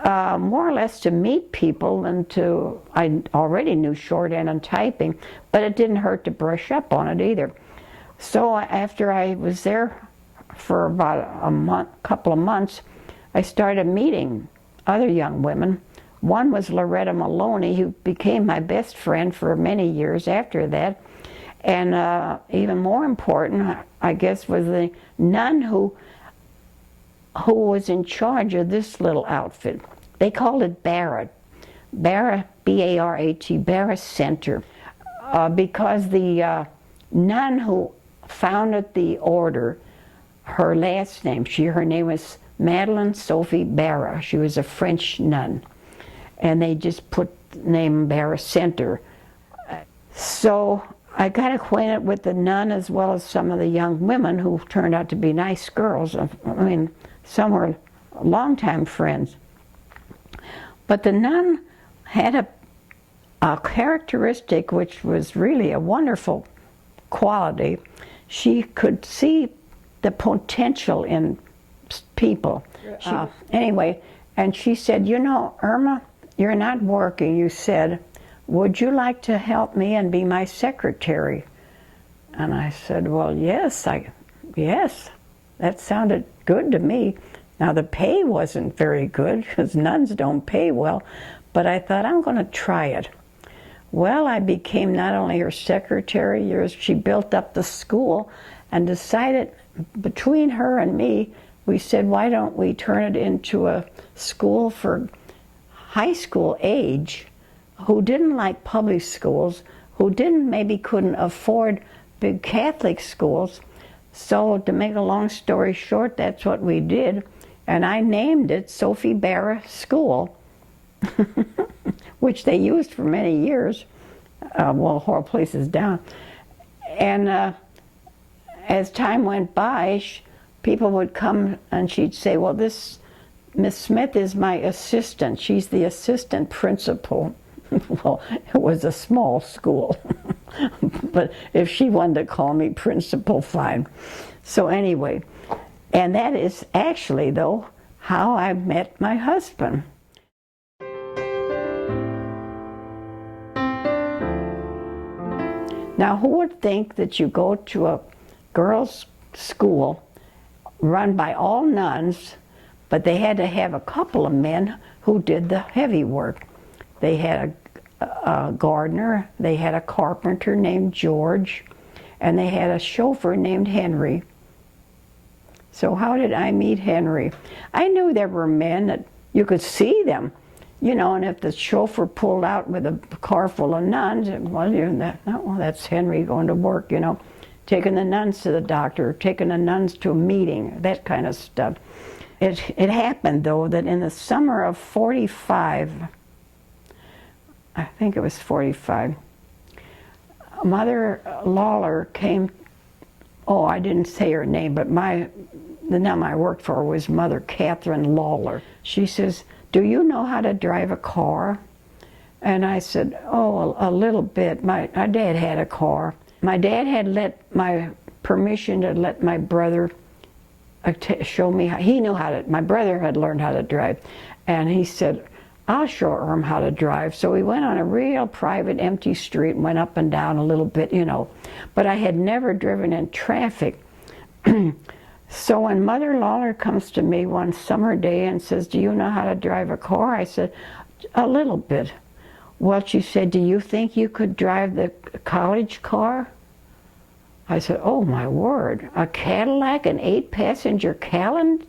more or less to meet people and I already knew shorthand and typing, but it didn't hurt to brush up on it either. So after I was there for about couple of months, I started meeting other young women. One was Loretta Maloney, who became my best friend for many years after that. And even more important, I guess, was the nun who was in charge of this little outfit. They called it Barra, B-A-R-A-T, Barra Center, because the nun who founded the order, her last name, her name was Madeleine Sophie Barra. She was a French nun, and they just put the name Barra Center. So I got acquainted with the nun as well as some of the young women who turned out to be nice girls. I mean, some were longtime friends. But the nun had a characteristic which was really a wonderful quality. She could see the potential in people. Anyway, and she said, you know, Irma, you're not working. You said, would you like to help me and be my secretary? And I said, well, yes, that sounded good to me. Now the pay wasn't very good because nuns don't pay well, but I thought I'm going to try it. Well, I became not only her secretary, she built up the school and decided between her and me, we said, why don't we turn it into a school for high school age who didn't like public schools, who maybe couldn't afford big Catholic schools. So to make a long story short, that's what we did. And I named it Sophie Barra School, which they used for many years. Well, the whole place is down. And as time went by, people would come and she'd say, well, this Miss Smith is my assistant. She's the assistant principal. Well, it was a small school. But if she wanted to call me principal, fine. So anyway, and that is actually, though, how I met my husband. Now, who would think that you go to a girls' school run by all nuns, but they had to have a couple of men who did the heavy work. They had a gardener, they had a carpenter named George, and they had a chauffeur named Henry. So how did I meet Henry? I knew there were men that you could see them, you know, and if the chauffeur pulled out with a car full of nuns, well, that's Henry going to work, you know, taking the nuns to the doctor, taking the nuns to a meeting, that kind of stuff. It happened, though, that in the summer of 45, I think it was 45, Mother Lawler came, oh, I didn't say her name, but the nun I worked for was Mother Catherine Lawler. She says, do you know how to drive a car? And I said, oh, a little bit. My dad had a car. My dad had permission to let my brother show me how. He knew how to, my brother had learned how to drive. And he said, I'll show him how to drive. So we went on a real private empty street and went up and down a little bit, you know. But I had never driven in traffic. So when Mother Lawler comes to me one summer day and says, do you know how to drive a car? I said, a little bit. Well, she said, do you think you could drive the college car? I said, oh my word, a Cadillac, an 8-passenger Callan?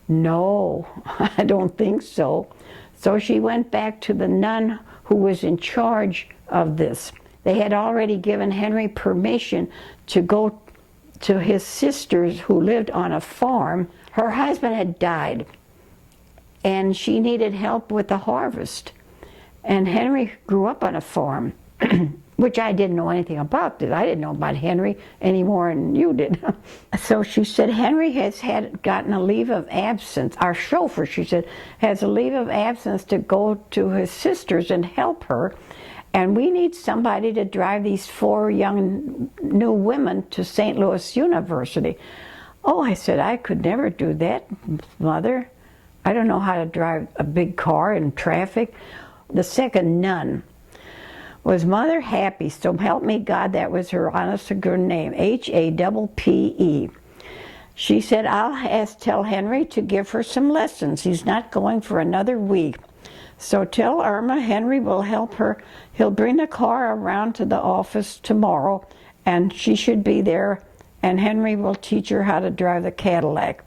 No, I don't think so. So she went back to the nun who was in charge of this. They had already given Henry permission to go to his sisters who lived on a farm. Her husband had died and she needed help with the harvest. And Henry grew up on a farm, which I didn't know anything about. I didn't know about Henry any more than you did. So she said, Henry has gotten a leave of absence. Our chauffeur, she said, has a leave of absence to go to his sisters and help her. And we need somebody to drive these 4 young new women to St. Louis University. Oh, I said, I could never do that, Mother. I don't know how to drive a big car in traffic. The second nun was Mother Happy, so help me God, that was her honest to good name, Happe. She said, I'll tell Henry to give her some lessons. He's not going for another week. So tell Irma Henry will help her. He'll bring the car around to the office tomorrow, and she should be there, and Henry will teach her how to drive the Cadillac.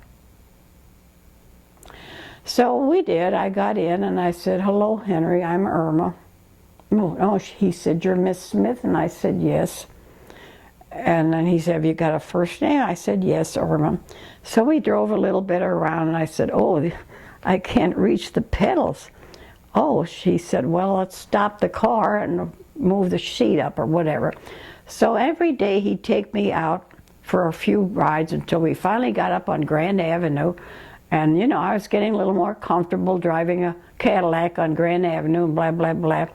So we did. I got in and I said, hello, Henry, I'm Irma. Oh, he said, you're Miss Smith? And I said, yes. And then he said, have you got a first name? I said, yes, Irma. So we drove a little bit around and I said, oh, I can't reach the pedals. Oh, she said, well, let's stop the car and move the seat up or whatever. So every day he'd take me out for a few rides until we finally got up on Grand Avenue. And, you know, I was getting a little more comfortable driving a Cadillac on Grand Avenue and blah, blah, blah.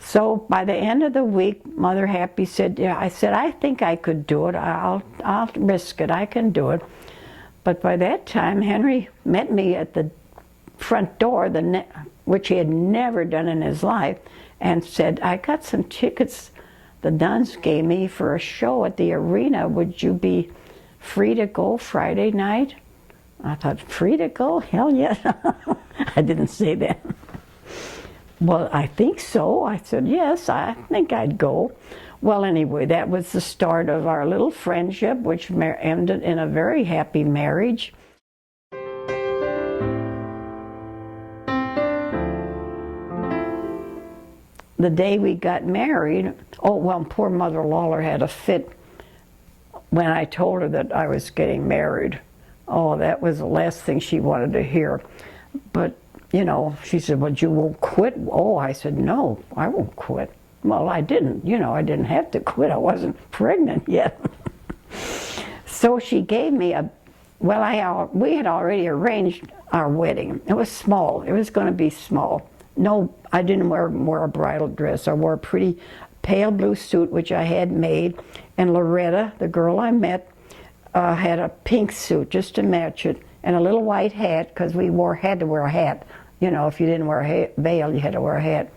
So by the end of the week, Mother Happy said, yeah, I said, I think I could do it. I'll risk it. I can do it. But by that time, Henry met me at the front door, which he had never done in his life, and said, I got some tickets the nuns gave me for a show at the arena. Would you be free to go Friday night? I thought, free to go? Hell yes. I didn't say that. Well, I think so. I said, yes, I think I'd go. Well, anyway, that was the start of our little friendship, which ended in a very happy marriage. The day we got married, oh, well, poor Mother Lawler had a fit when I told her that I was getting married. Oh, that was the last thing she wanted to hear. But, you know, she said, well, you won't quit? Oh, I said, no, I won't quit. Well, I didn't. You know, I didn't have to quit. I wasn't pregnant yet. So she gave me we had already arranged our wedding. It was small. It was going to be small. No, I didn't wear a bridal dress. I wore a pretty pale blue suit, which I had made, and Loretta, the girl I met, had a pink suit just to match it, and a little white hat, because we had to wear a hat. You know, if you didn't wear a veil, you had to wear a hat.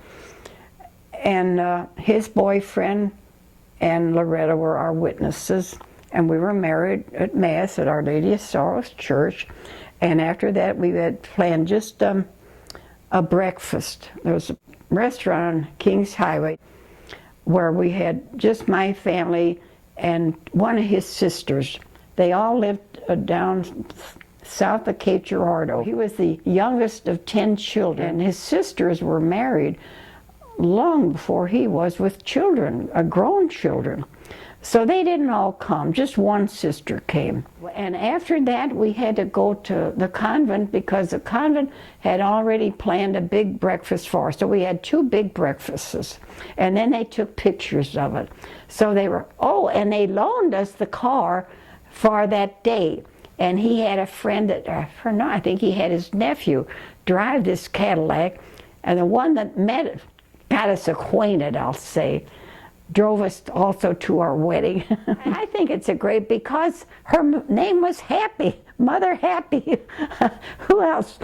And his boyfriend and Loretta were our witnesses, and we were married at Mass at Our Lady of Sorrows Church. And after that, we had planned just a breakfast. There was a restaurant on Kings Highway where we had just my family and one of his sisters. They all lived down south of Cape Girardeau. He was the youngest of 10 children. His sisters were married long before he was, with children, grown children. So they didn't all come, just one sister came. And after that, we had to go to the convent because the convent had already planned a big breakfast for us. So we had 2 big breakfasts, and then they took pictures of it. So they were, oh, and they loaned us the car for that day. And he had a friend I think he had his nephew drive this Cadillac, and the one that got us acquainted, I'll say, drove us also to our wedding. I think it's a because her name was Happy, Mother Happy. Who else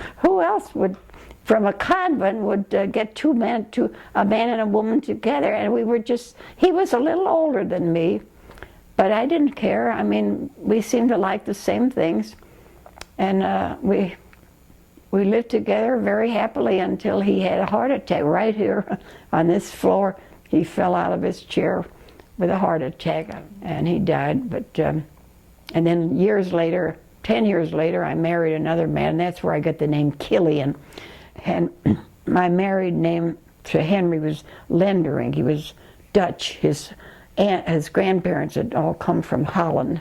would, from a convent, would get a man and a woman together? And he was a little older than me, but I didn't care. I mean, we seemed to like the same things. And we lived together very happily until he had a heart attack right here on this floor. He fell out of his chair with a heart attack, and he died. But and then 10 years later, I married another man. That's where I got the name Killian. And my married name to Henry was Lindbergh. He was Dutch. His grandparents had all come from Holland.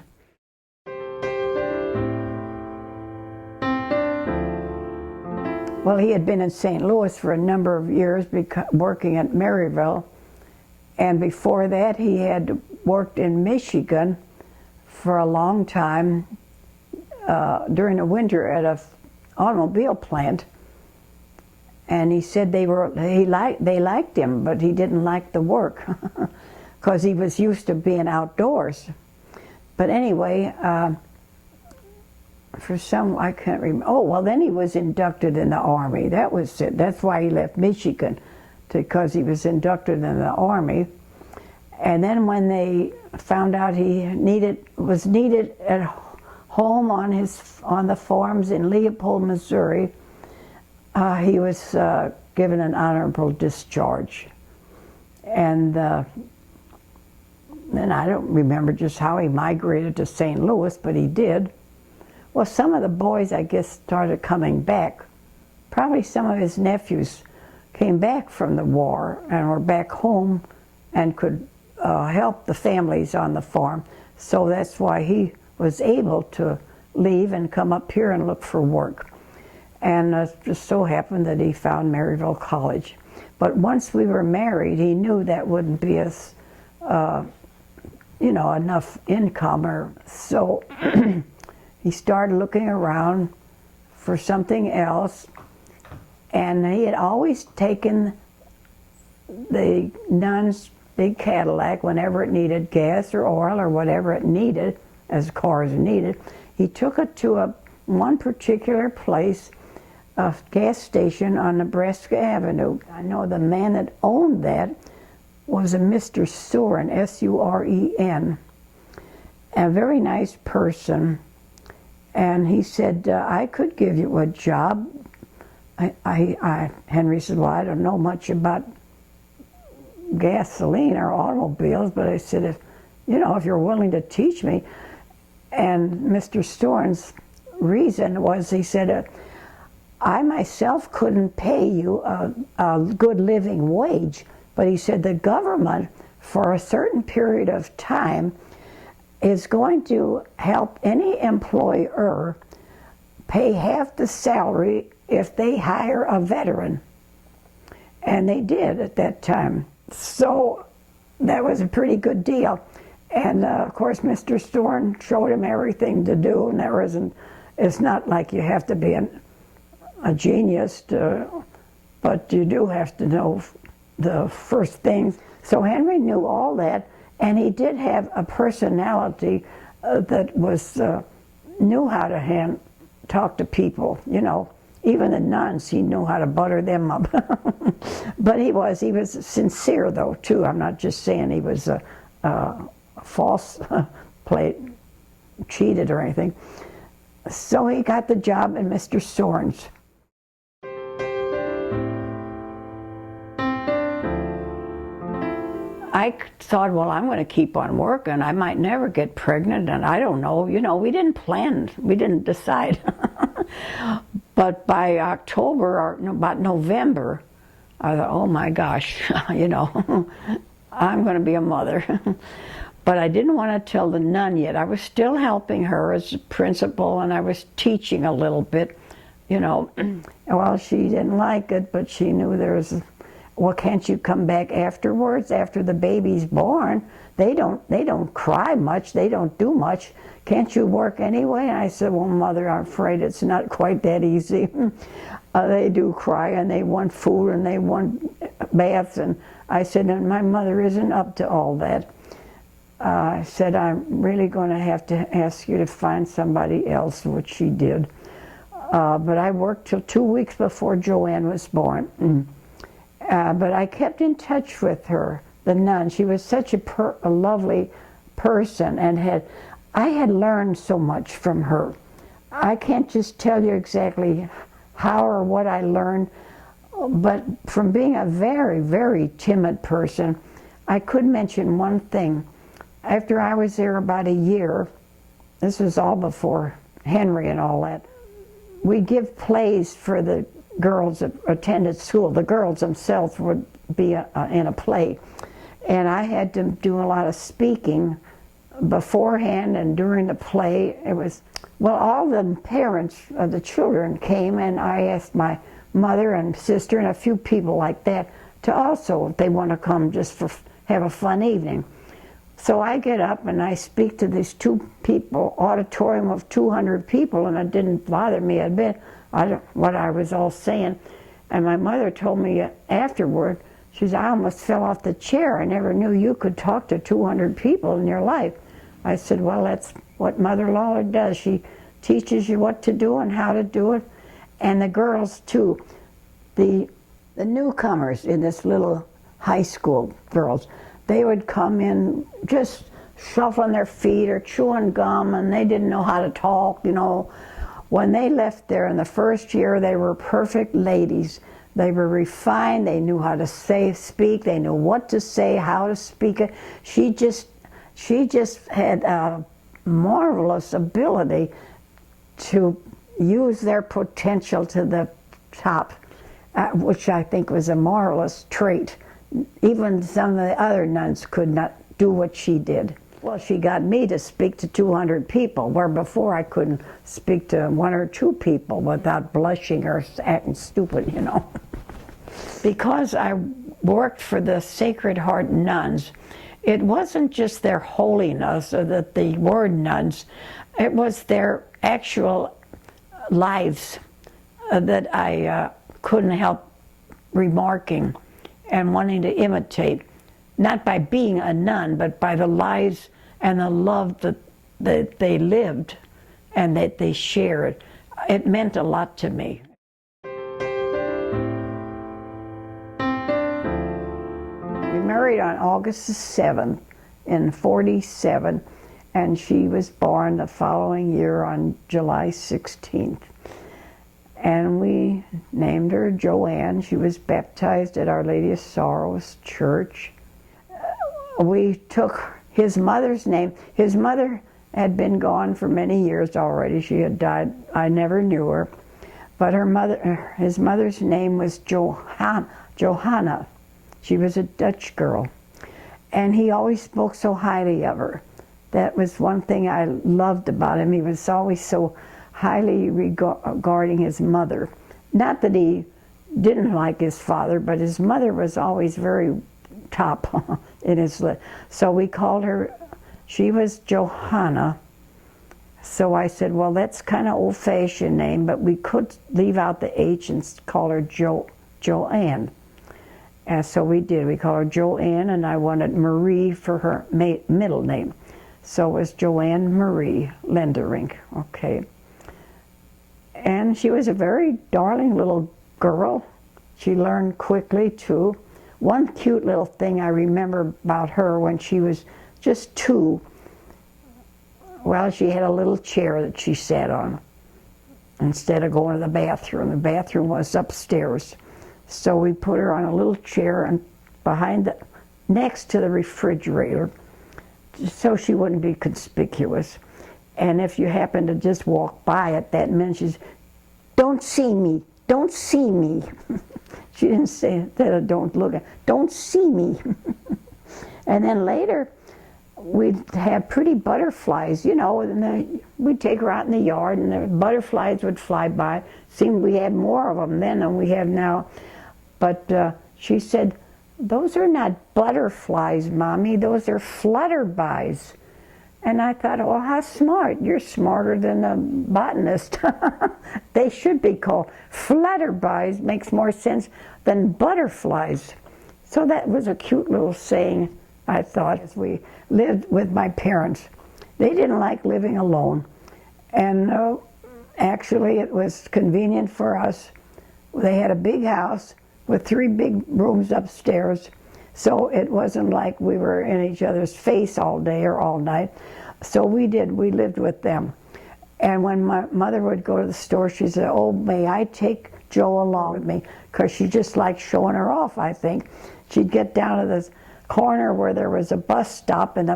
Well, he had been in St. Louis for a number of years working at Maryville. And before that, he had worked in Michigan for a long time during the winter at an automobile plant. And he said they liked him, but he didn't like the work because he was used to being outdoors. But anyway, I can't remember. Oh, well, then he was inducted in the Army. That was it. That's why he left Michigan, because he was inducted in the Army. And then when they found out he was needed at home on the farms in Leopold, Missouri, he was given an honorable discharge. And then I don't remember just how he migrated to St. Louis, but he did. Well, some of the boys, I guess, started coming back. Probably some of his nephews came back from the war and were back home and could help the families on the farm. So that's why he was able to leave and come up here and look for work. And it just so happened that he found Maryville College. But once we were married, he knew that wouldn't be enough income. So he started looking around for something else. And he had always taken the nun's big Cadillac whenever it needed gas or oil or whatever it needed, as cars needed. He took it to one particular place, a gas station on Nebraska Avenue. I know the man that owned that was a Mr. Suren, S-U-R-E-N, a very nice person. And he said, I could give you a job. Henry said, well, I don't know much about gasoline or automobiles, but I said, if you're willing to teach me. And Mr. Storen's reason was, he said, I myself couldn't pay you a good living wage, but he said the government, for a certain period of time, is going to help any employer pay half the salary if they hire a veteran. And they did at that time. So that was a pretty good deal. And of course, Mr. Storen showed him everything to do, and it's not like you have to be a genius, but you do have to know the first things. So Henry knew all that, and he did have a personality that knew how to talk to people, Even the nuns, he knew how to butter them up. But he was sincere, though, too. I'm not just saying he was false, cheated or anything. So he got the job in Mr. Storen's. I thought, well, I'm going to keep on working. I might never get pregnant, and I don't know. We didn't plan. We didn't decide. But by October, or about November, I thought, oh my gosh, I'm going to be a mother. But I didn't want to tell the nun yet. I was still helping her as a principal, and I was teaching a little bit, Well, she didn't like it, but she knew well, can't you come back afterwards, after the baby's born? They don't cry much, they don't do much. Can't you work anyway? And I said, well, Mother, I'm afraid it's not quite that easy. They do cry, and they want food, and they want baths. And I said, and my mother isn't up to all that. I said, I'm really going to have to ask you to find somebody else, which she did. But I worked till 2 weeks before Joanne was born. But I kept in touch with her, the nun. She was such a lovely person, and I had learned so much from her. I can't just tell you exactly how or what I learned, but from being a very, very timid person, I could mention one thing. After I was there about a year, this was all before Henry and all that, we'd give plays for the girls that attended school. The girls themselves would be in a play. And I had to do a lot of speaking beforehand and during the play. All the parents of the children came, and I asked my mother and sister and a few people like that to also, if they want to come just have a fun evening. So I get up and I speak to these auditorium of 200 people, and it didn't bother me a bit what I was all saying. And my mother told me afterward, she said, I almost fell off the chair. I never knew you could talk to 200 people in your life. I said, well, that's what Mother Lawler does. She teaches you what to do and how to do it. And the girls, too. The newcomers in this little high school, girls, they would come in just shuffling their feet or chewing gum, and they didn't know how to talk, When they left there in the first year, they were perfect ladies. They were refined, they knew how to speak, they knew what to say, how to speak it. She just had a marvelous ability to use their potential to the top, which I think was a marvelous trait. Even some of the other nuns could not do what she did. Well, she got me to speak to 200 people, where before I couldn't speak to 1 or 2 people without blushing or acting stupid, Because I worked for the Sacred Heart nuns, it wasn't just their holiness or the word nuns, it was their actual lives that I couldn't help remarking. and wanting to imitate, not by being a nun, but by the lives and the love that they lived and that they shared. It meant a lot to me. We married on August the 7th in 47, and she was born the following year on July 16th. And we named her Joanne. She was baptized at Our Lady of Sorrows Church. We took his mother's name. His mother had been gone for many years already. She had died. I never knew her. But his mother's name was Johanna. She was a Dutch girl. And he always spoke so highly of her. That was one thing I loved about him. He was always so highly regarding his mother. Not that he didn't like his father, but his mother was always very top in his list. So we called her, she was Johanna. So I said, well, that's kind of old-fashioned name, but we could leave out the H and call her Joanne. And so we did. We called her Joanne, and I wanted Marie for her middle name. So it was Joanne Marie Lindbergh, okay. And she was a very darling little girl. She learned quickly, too. One cute little thing I remember about her when she was just 2, well, she had a little chair that she sat on instead of going to the bathroom. The bathroom was upstairs. So we put her on a little chair and next to the refrigerator, so she wouldn't be conspicuous. And if you happened to just walk by it, that meant she's, don't see me, don't see me. She didn't say that, don't look at, don't see me. And then later, we'd have pretty butterflies, you know, and we'd take her out in the yard and the butterflies would fly by. Seemed we had more of them then than we have now. But she said, those are not butterflies, Mommy, those are flutterbys. And I thought, oh, how smart. You're smarter than a botanist. They should be called flutterbys. Makes more sense than butterflies. So that was a cute little saying, I thought, as we lived with my parents. They didn't like living alone. And actually, it was convenient for us. They had a big house with 3 big rooms upstairs. So it wasn't like we were in each other's face all day or all night. So we lived with them. And when my mother would go to the store, she said, oh, may I take Joe along with me? Because she just liked showing her off, I think. She'd get down to this corner where there was a bus stop, and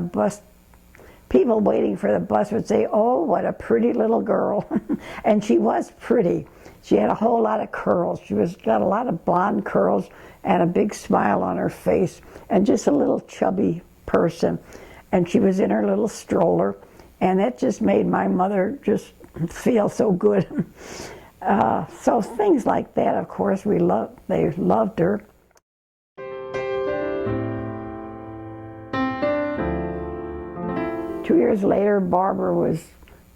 people waiting for the bus would say, oh, what a pretty little girl. And she was pretty. She had a whole lot of curls. She got a lot of blonde curls and a big smile on her face, and just a little chubby person. And she was in her little stroller, and it just made my mother just feel so good. So things like that, of course, they loved her. Two years later, Barbara was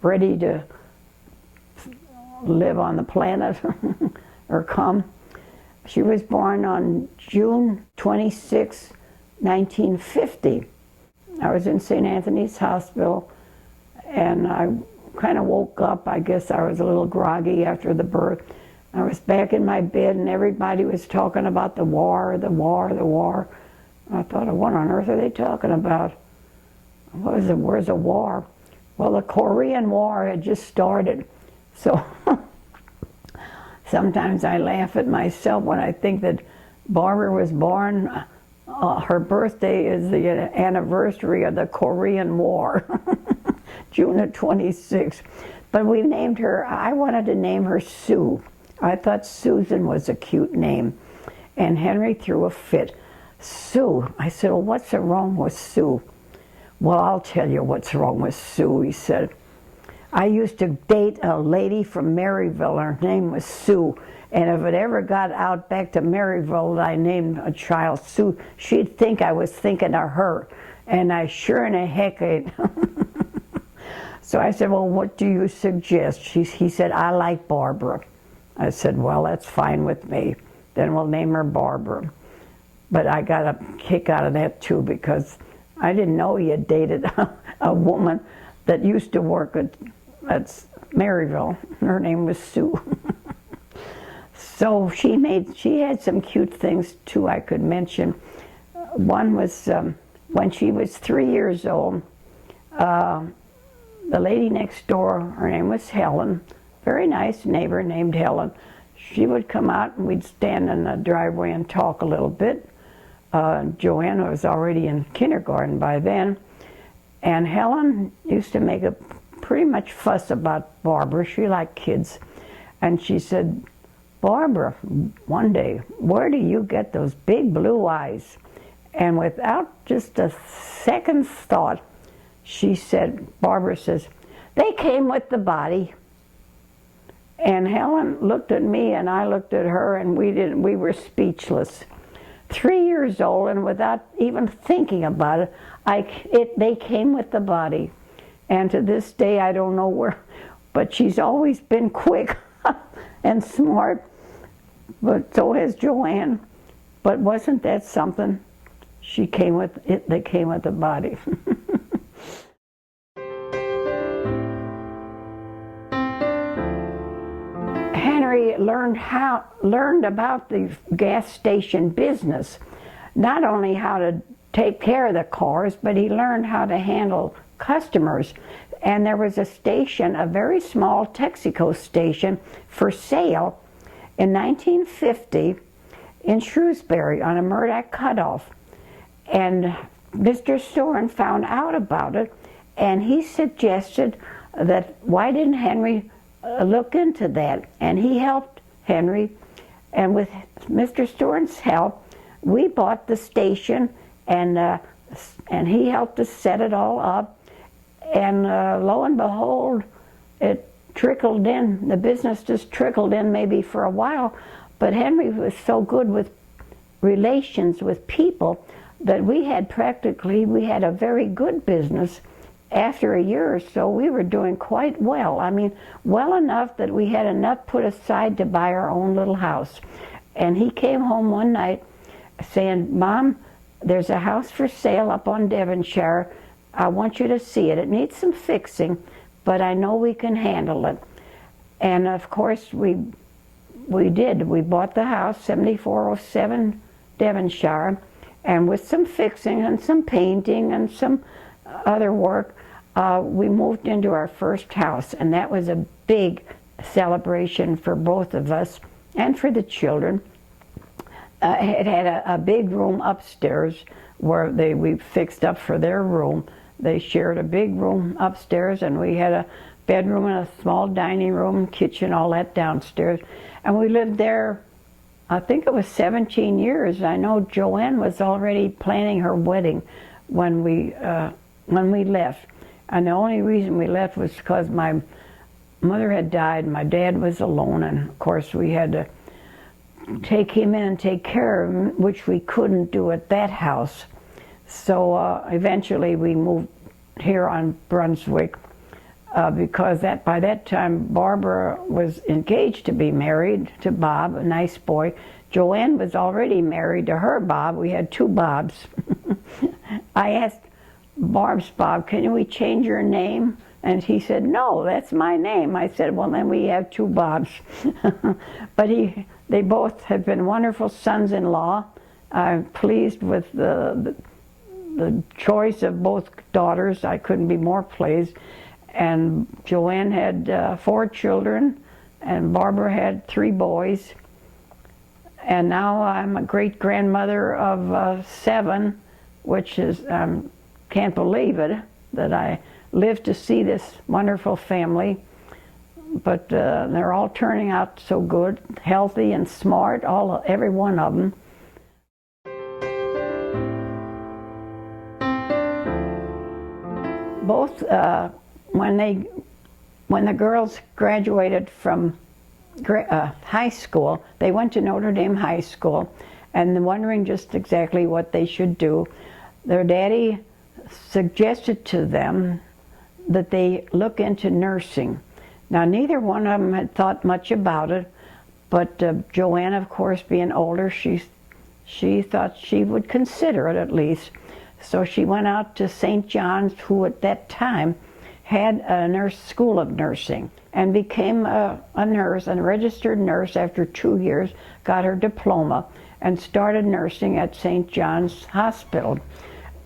ready to live on the planet or come. She was born on June 26, 1950. I was in St. Anthony's Hospital, and I kind of woke up. I guess I was a little groggy after the birth. I was back in my bed, and everybody was talking about the war, the war, the war. I thought, what on earth are they talking about? Where's the war? Well, the Korean War had just started. So sometimes I laugh at myself when I think that Barbara was born, her birthday is the anniversary of the Korean War, June the 26th. But we named her, I wanted to name her Sue. I thought Susan was a cute name. And Henry threw a fit. Sue. I said, well, what's wrong with Sue? Well, I'll tell you what's wrong with Sue, he said. I used to date a lady from Maryville. Her name was Sue. And if it ever got out back to Maryville that I named a child Sue, she'd think I was thinking of her. And I sure in a heck ain't. So I said, well, what do you suggest? He said, I like Barbara. I said, well, that's fine with me. Then we'll name her Barbara. But I got a kick out of that too, because I didn't know he had dated a woman that used to work at Maryville. Her name was Sue. So she had some cute things too I could mention. One was when she was 3 years old, the lady next door, her name was Helen, very nice neighbor named Helen. She would come out and we'd stand in the driveway and talk a little bit. Joanna was already in kindergarten by then, and Helen used to make a pretty much fuss about Barbara. She liked kids, and she said, "Barbara, one day, where do you get those big blue eyes?" And without just a second's thought, she said, Barbara says, "They came with the body." And Helen looked at me and I looked at her, and we were speechless. 3 years old, and without even thinking about it, they came with the body. And to this day, I don't know where, but she's always been quick and smart, but so has Joanne. But wasn't that something? She came with it, they came with the body. Henry learned about the gas station business, not only how to take care of the cars, but he learned how to handle customers. And there was a station, a very small Texaco station, for sale in 1950 in Shrewsbury on a Murdoch cutoff. And Mr. Storen found out about it, and he suggested that why didn't Henry look into that? And he helped Henry, and with Mr. Storen's help, we bought the station, and he helped us set it all up, and lo and behold, it trickled in. The business just trickled in maybe for a while, but Henry was so good with relations with people that we had a very good business. After a year or so, we were doing quite well. I mean, well enough that we had enough put aside to buy our own little house. And he came home one night saying, "Mom, there's a house for sale up on Devonshire. I want you to see it. It needs some fixing, but I know we can handle it." And of course, we did. We bought the house, 7407 Devonshire, and with some fixing and some painting and some other work, we moved into our first house, and that was a big celebration for both of us and for the children. It had a big room upstairs where we fixed up for their room. They shared a big room upstairs, and we had a bedroom and a small dining room, kitchen, all that downstairs. And we lived there, I think it was 17 years. I know Joanne was already planning her wedding when we left. And the only reason we left was because my mother had died, my dad was alone, and of course we had to take him in and take care of him, which we couldn't do at that house. So eventually we moved here on Brunswick, because by that time Barbara was engaged to be married to Bob, a nice boy. Joanne was already married to her Bob. We had two Bobs. I asked Barb's Bob, "Can we change your name?" And he said, "No, that's my name." I said, "Well, then we have two Bobs." But they both have been wonderful sons-in-law. I'm pleased with the choice of both daughters. I couldn't be more pleased. And Joanne had 4 children, and Barbara had 3 boys. And now I'm a great-grandmother of 7, which is, can't believe it, that I lived to see this wonderful family. But they're all turning out so good, healthy and smart, every one of them. Both, when the girls graduated from high school, they went to Notre Dame High School, and wondering just exactly what they should do. Their daddy suggested to them that they look into nursing. Now, neither one of them had thought much about it, but Joanne, of course, being older, she she thought she would consider it at least. So she went out to St. John's, who at that time had a school of nursing, and became a nurse, a registered nurse after 2 years, got her diploma, and started nursing at St. John's Hospital.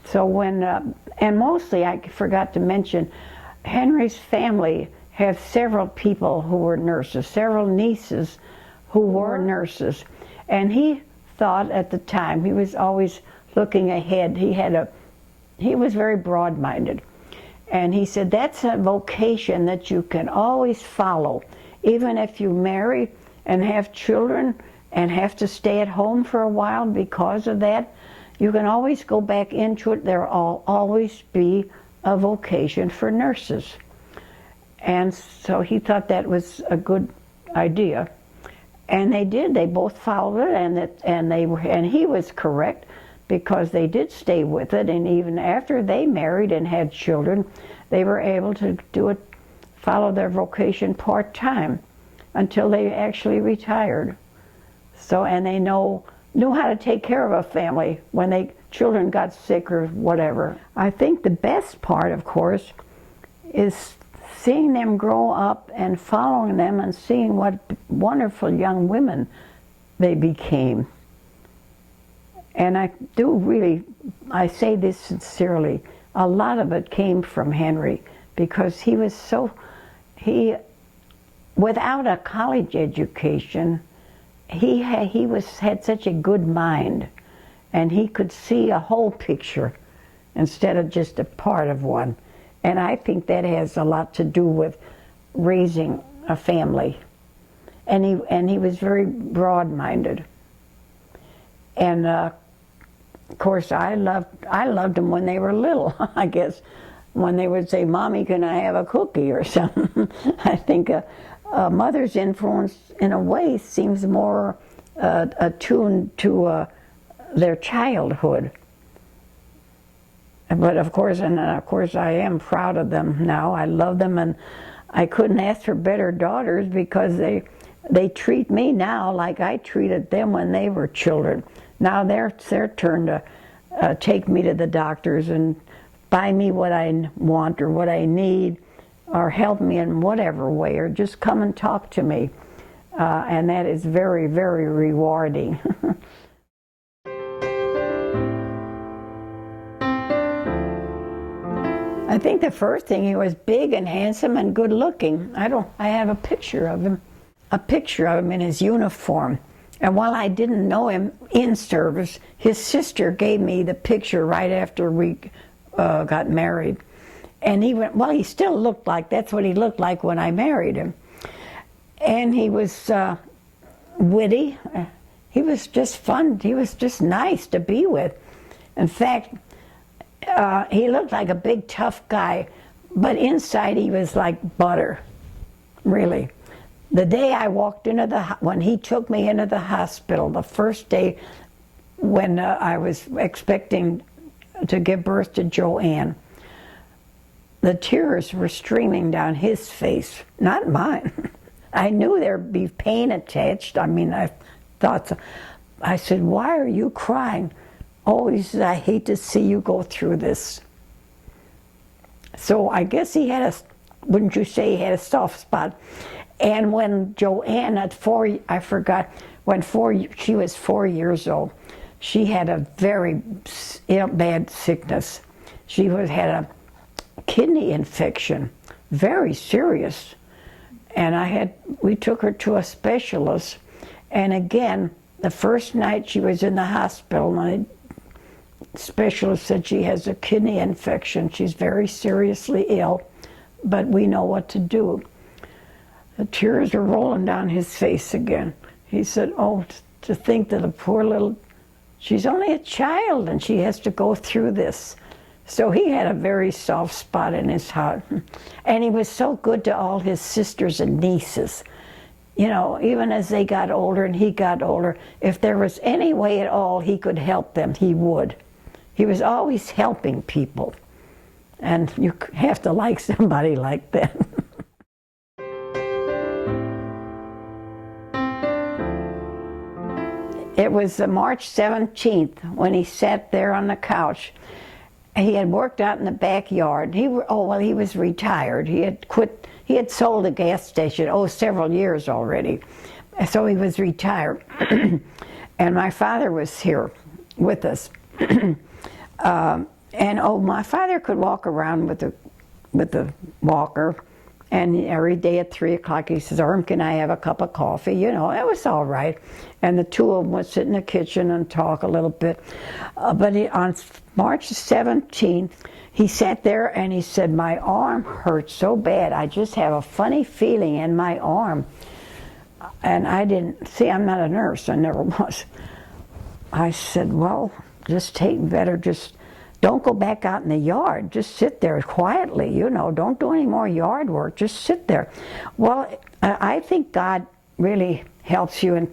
So and mostly, I forgot to mention, Henry's family have several people who were nurses, several nieces who were nurses. And he thought at the time, he was always looking ahead. He was very broad-minded. And he said, that's a vocation that you can always follow. Even if you marry and have children and have to stay at home for a while because of that, you can always go back into it. There will always be a vocation for nurses. And so he thought that was a good idea. And they did. They both followed it, and he was correct, because they did stay with it, and even after they married and had children, they were able to follow their vocation part-time until they actually retired. So, and they knew how to take care of a family when children got sick or whatever. I think the best part, of course, is seeing them grow up and following them and seeing what wonderful young women they became. And I say this sincerely, a lot of it came from Henry, because he was without a college education, he had such a good mind, and he could see a whole picture instead of just a part of one. And I think that has a lot to do with raising a family. And he was very broad-minded. And of course, I loved them when they were little. I guess when they would say, "Mommy, can I have a cookie?" or something. I think a mother's influence, in a way, seems more attuned to their childhood. But of course, I am proud of them now. I love them, and I couldn't ask for better daughters, because they treat me now like I treated them when they were children. Now it's their turn to take me to the doctors and buy me what I want or what I need, or help me in whatever way, or just come and talk to me. And that is very, very rewarding. I think the first thing, he was big and handsome and good looking. I have a picture of him in his uniform. And while I didn't know him in service, his sister gave me the picture right after we got married. And he still looked like, that's what he looked like when I married him. And he was witty. He was just fun. He was just nice to be with. In fact, he looked like a big tough guy, but inside he was like butter, really. The day I walked when he took me into the hospital, the first day when I was expecting to give birth to Joanne, the tears were streaming down his face, not mine. I knew there'd be pain attached. I mean, I thought so. I said, "Why are you crying?" "Oh," he said, "I hate to see you go through this." So I guess he had wouldn't you say he had a soft spot? And when Joanne she was 4 years old, she had a very bad sickness. She had a kidney infection, very serious. And we took her to a specialist. And again, the first night she was in the hospital, my specialist said she has a kidney infection. She's very seriously ill, but we know what to do. The tears were rolling down his face again. He said, "Oh, to think that a poor little, she's only a child and she has to go through this." So he had a very soft spot in his heart. And he was so good to all his sisters and nieces. You know, even as they got older and he got older, if there was any way at all he could help them, he would. He was always helping people. And you have to like somebody like that. It was March 17th when he sat there on the couch. He had worked out in the backyard. He was retired. He had quit. He had sold a gas station, several years already. So he was retired. And my father was here with us. My father could walk around with the walker. And every day at 3 o'clock he says, "Irm, can I have a cup of coffee?" You know, it was all right. And the two of them would sit in the kitchen and talk a little bit. But on March 17th, he sat there and he said, "My arm hurts so bad. I just have a funny feeling in my arm." And I didn't, see, I'm not a nurse. I never was. I said, "Well, just don't go back out in the yard. Just sit there quietly, you know. Don't do any more yard work. Just sit there." Well, I think God really helps you in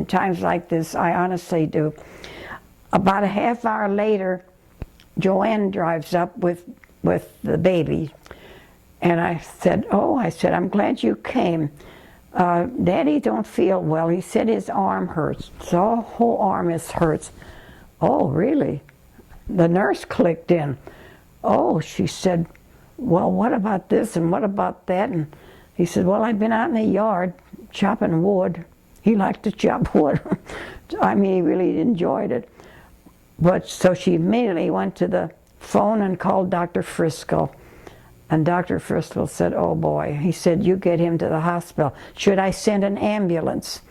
times like this. I honestly do. About a half hour later, Joanne drives up with the baby. And I said, "I'm glad you came. Daddy don't feel well." He said his arm hurts. The whole arm hurts. "Oh, really?" The nurse clicked in. "Oh," she said, "well, what about this and what about that?" And he said, "Well, I've been out in the yard chopping wood." He liked to chop wood. I mean, he really enjoyed it. But so she immediately went to the phone and called Dr. Frisco. And Dr. Frisco said, "Oh boy." He said, "You get him to the hospital. Should I send an ambulance?"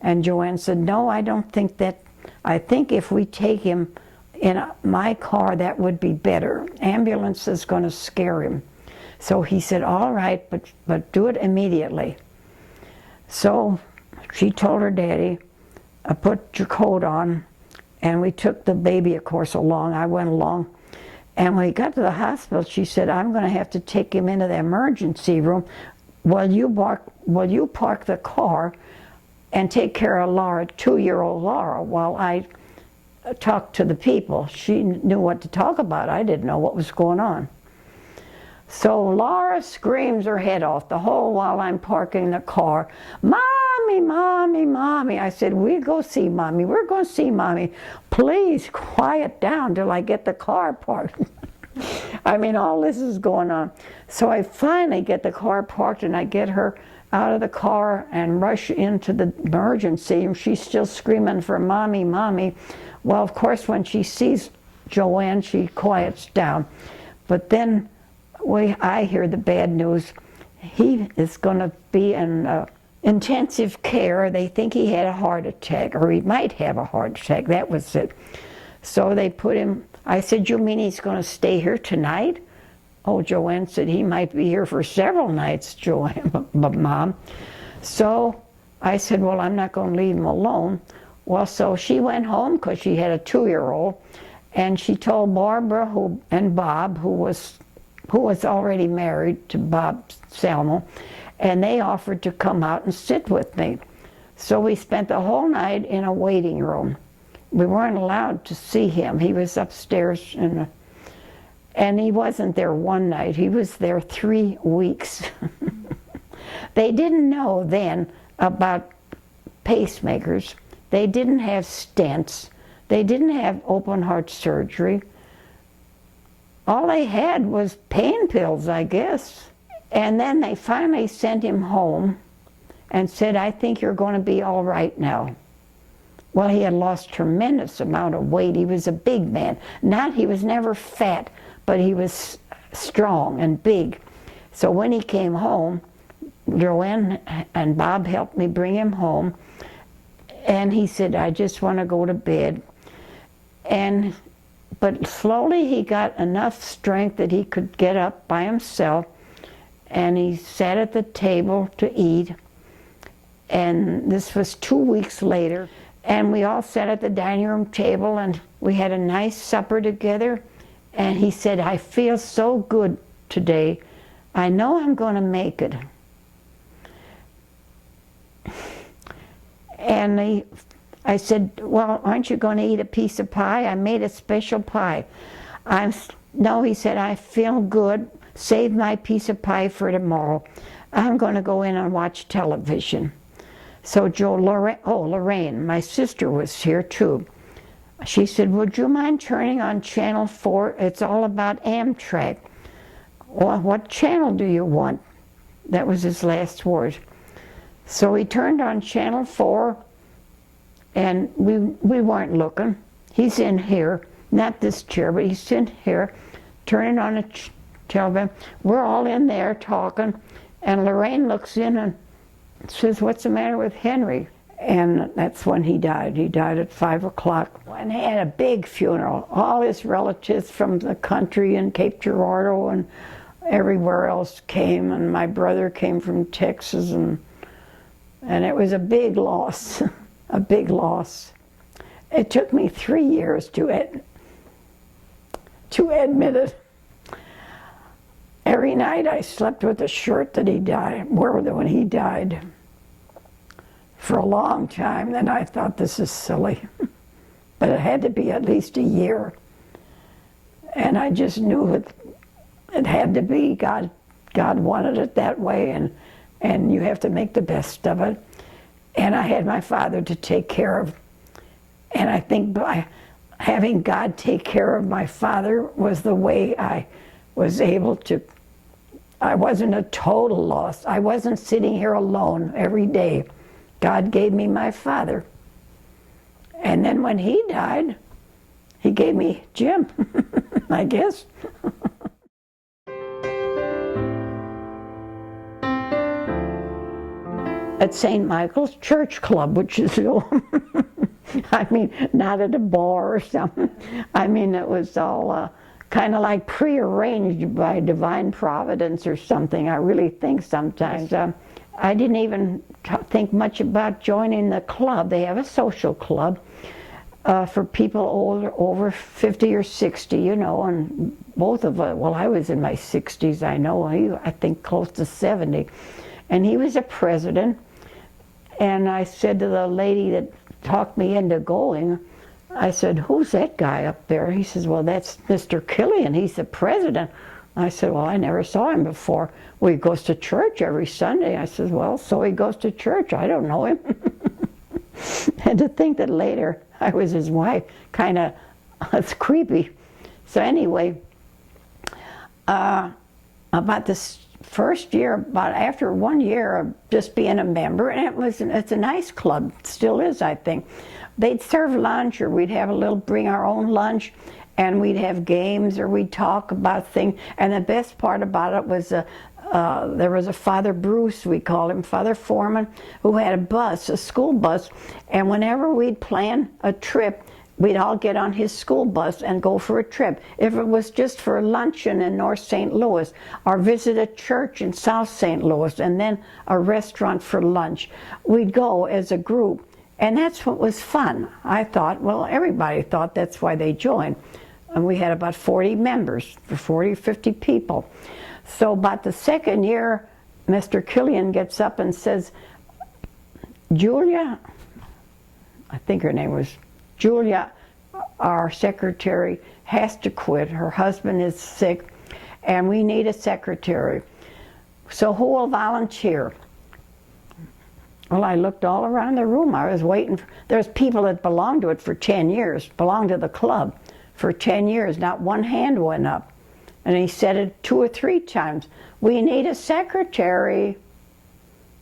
And Joanne said, "No, I don't think that. I think if we take him in my car, that would be better. Ambulance is going to scare him." So he said, "All right, but do it immediately." So she told her daddy, "Put your coat on." And we took the baby, of course, along. I went along. And when he got to the hospital, she said, "I'm going to have to take him into the emergency room. Will you park the car and take care of Laura, 2-year-old Laura, while I talk to the people?" She knew what to talk about. I didn't know what was going on. So Laura screams her head off the whole while I'm parking the car. "Mommy, Mommy, Mommy." I said, "We go see Mommy. We're going to see Mommy. Please quiet down till I get the car parked." I mean, all this is going on. So I finally get the car parked and I get her out of the car and rush into the emergency room. She's still screaming for "Mommy, Mommy." Well, of course, when she sees Joanne, she quiets down. But then I hear the bad news. He is going to be in intensive care. They think he had a heart attack, or he might have a heart attack. That was it. So they put him. I said, "You mean he's going to stay here tonight?" Oh, Joanne said, "He might be here for several nights, Joanne, Mom." So I said, "Well, I'm not going to leave him alone." Well, so she went home because she had a 2-year-old, and she told Barbara and Bob, who was already married to Bob Salmo, and they offered to come out and sit with me. So we spent the whole night in a waiting room. We weren't allowed to see him. He was upstairs, and he wasn't there one night. He was there 3 weeks. They didn't know then about pacemakers. They didn't have stents. They didn't have open heart surgery. All they had was pain pills, I guess. And then they finally sent him home and said, "I think you're going to be all right now." Well, he had lost tremendous amount of weight. He was a big man. He was never fat, but he was strong and big. So when he came home, Joanne and Bob helped me bring him home. And he said, "I just want to go to bed." But slowly he got enough strength that he could get up by himself, and he sat at the table to eat. And this was 2 weeks later, and we all sat at the dining room table and we had a nice supper together. And he said, "I feel so good today. I know I'm going to make it." And I said, "Well, aren't you going to eat a piece of pie? I made a special pie." No, he said, "I feel good. Save my piece of pie for tomorrow. I'm going to go in and watch television." So Lorraine, my sister was here too. She said, would you mind turning on Channel 4? It's all about Amtrak. Well, what channel do you want? That was his last word. So he turned on Channel 4, and we weren't looking. He's in here, not this chair, but he's in here, turning on a television. We're all in there talking, and Lorraine looks in and says, what's the matter with Henry? And that's when he died. He died at 5 o'clock. And he had a big funeral. All his relatives from the country and Cape Girardeau and everywhere else came, and my brother came from Texas, and it was a big loss, a big loss. It took me 3 years to admit it. Every night I slept with the shirt that he died, wore when he died. For a long time, then I thought, this is silly. But it had to be at least a year. And I just knew it had to be. God wanted it that way, and you have to make the best of it. And I had my father to take care of. And I think by having God take care of my father was the way I was able to, I wasn't a total loss. I wasn't sitting here alone every day. God gave me my father. And then when he died, he gave me Jim, I guess. At St. Michael's Church Club, which is, I mean, not at a bar or something. I mean, it was all kind of like prearranged by divine providence or something. I really think sometimes. I didn't even think much about joining the club. They have a social club for people over 50 or 60, you know, and both of us, well, I was in my 60s, I know, I think close to 70. And he was a president, and I said to the lady that talked me into going, I said, who's that guy up there? He says, well, that's Mr. Killian, he's the president. I said, well, I never saw him before. Well, he goes to church every Sunday. I said, well, so he goes to church. I don't know him. And to think that later I was his wife, kind of, it's creepy. So anyway, about this first year, about after 1 year of just being a member, and it's a nice club, still is, I think. They'd serve lunch, or we'd have bring our own lunch, and we'd have games, or we'd talk about things. And the best part about it was there was a Father Bruce, we called him, Father Foreman, who had a bus, a school bus, and whenever we'd plan a trip, we'd all get on his school bus and go for a trip. If it was just for a luncheon in North St. Louis, or visit a church in South St. Louis, and then a restaurant for lunch, we'd go as a group. And that's what was fun. I thought, well, everybody thought that's why they joined. And we had about 40 members, for 40, 50 people. So about the second year, Mr. Killian gets up and says, Julia, I think her name was Julia, our secretary, has to quit. Her husband is sick, and we need a secretary. So who will volunteer? Well, I looked all around the room. I was waiting. There's people that belonged to it for 10 years, belonged to the club for 10 years. Not one hand went up. And he said it 2 or 3 times. We need a secretary.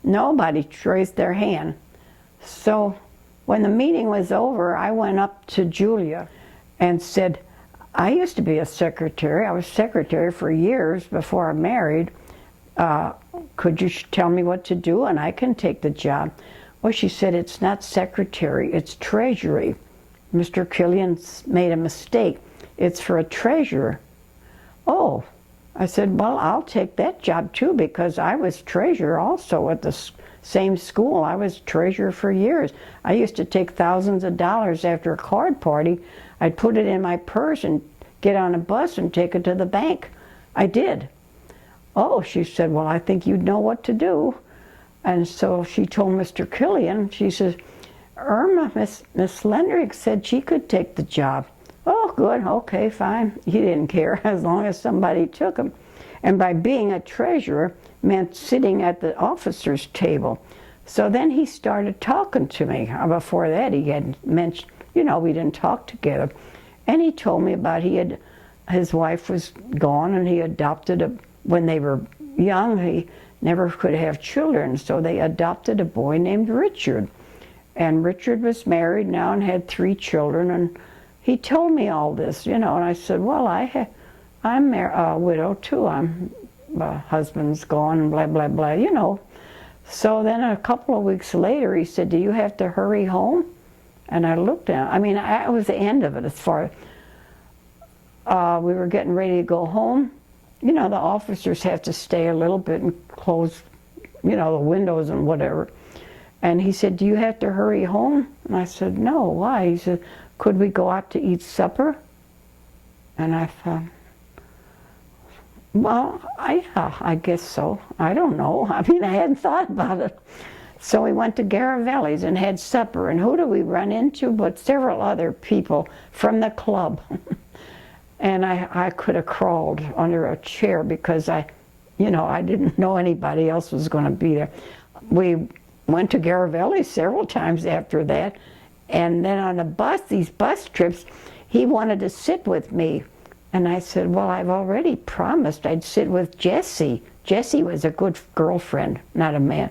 Nobody raised their hand. So when the meeting was over, I went up to Julia and said, I used to be a secretary. I was secretary for years before I married. Could you tell me what to do, and I can take the job? Well, she said, it's not secretary, it's treasury. Mr. Killian's made a mistake. It's for a treasurer. Oh, I said, well, I'll take that job too, because I was treasurer also at the same school. I was treasurer for years. I used to take thousands of dollars after a card party. I'd put it in my purse and get on a bus and take it to the bank. I did. Oh, she said, well, I think you'd know what to do. And so she told Mr. Killian, she says, Irma, Miss Lindbergh said she could take the job. Oh, good, okay, fine. He didn't care as long as somebody took him. And by being a treasurer meant sitting at the officer's table. So then he started talking to me. Before that, he had mentioned, we didn't talk together. And he told me about his wife was gone, and he adopted when they were young, he never could have children, so they adopted a boy named Richard. And Richard was married now and had 3 children, and he told me all this, and I said, well, I'm a widow too. My husband's gone, and blah, blah, blah, So then a couple of weeks later, he said, do you have to hurry home? And I looked at him. It was the end of it as far as we were getting ready to go home. The officers have to stay a little bit and close, the windows and whatever. And he said, do you have to hurry home? And I said, no, why? He said, could we go out to eat supper? And I thought, well, I guess so. I don't know. I hadn't thought about it. So we went to Garavelli's and had supper. And who do we run into but several other people from the club. And I could have crawled under a chair because I didn't know anybody else was going to be there. We went to Garavelli's several times after that. And then on the bus, these bus trips, he wanted to sit with me. And I said, well, I've already promised I'd sit with Jessie. Jessie was a good girlfriend, not a man.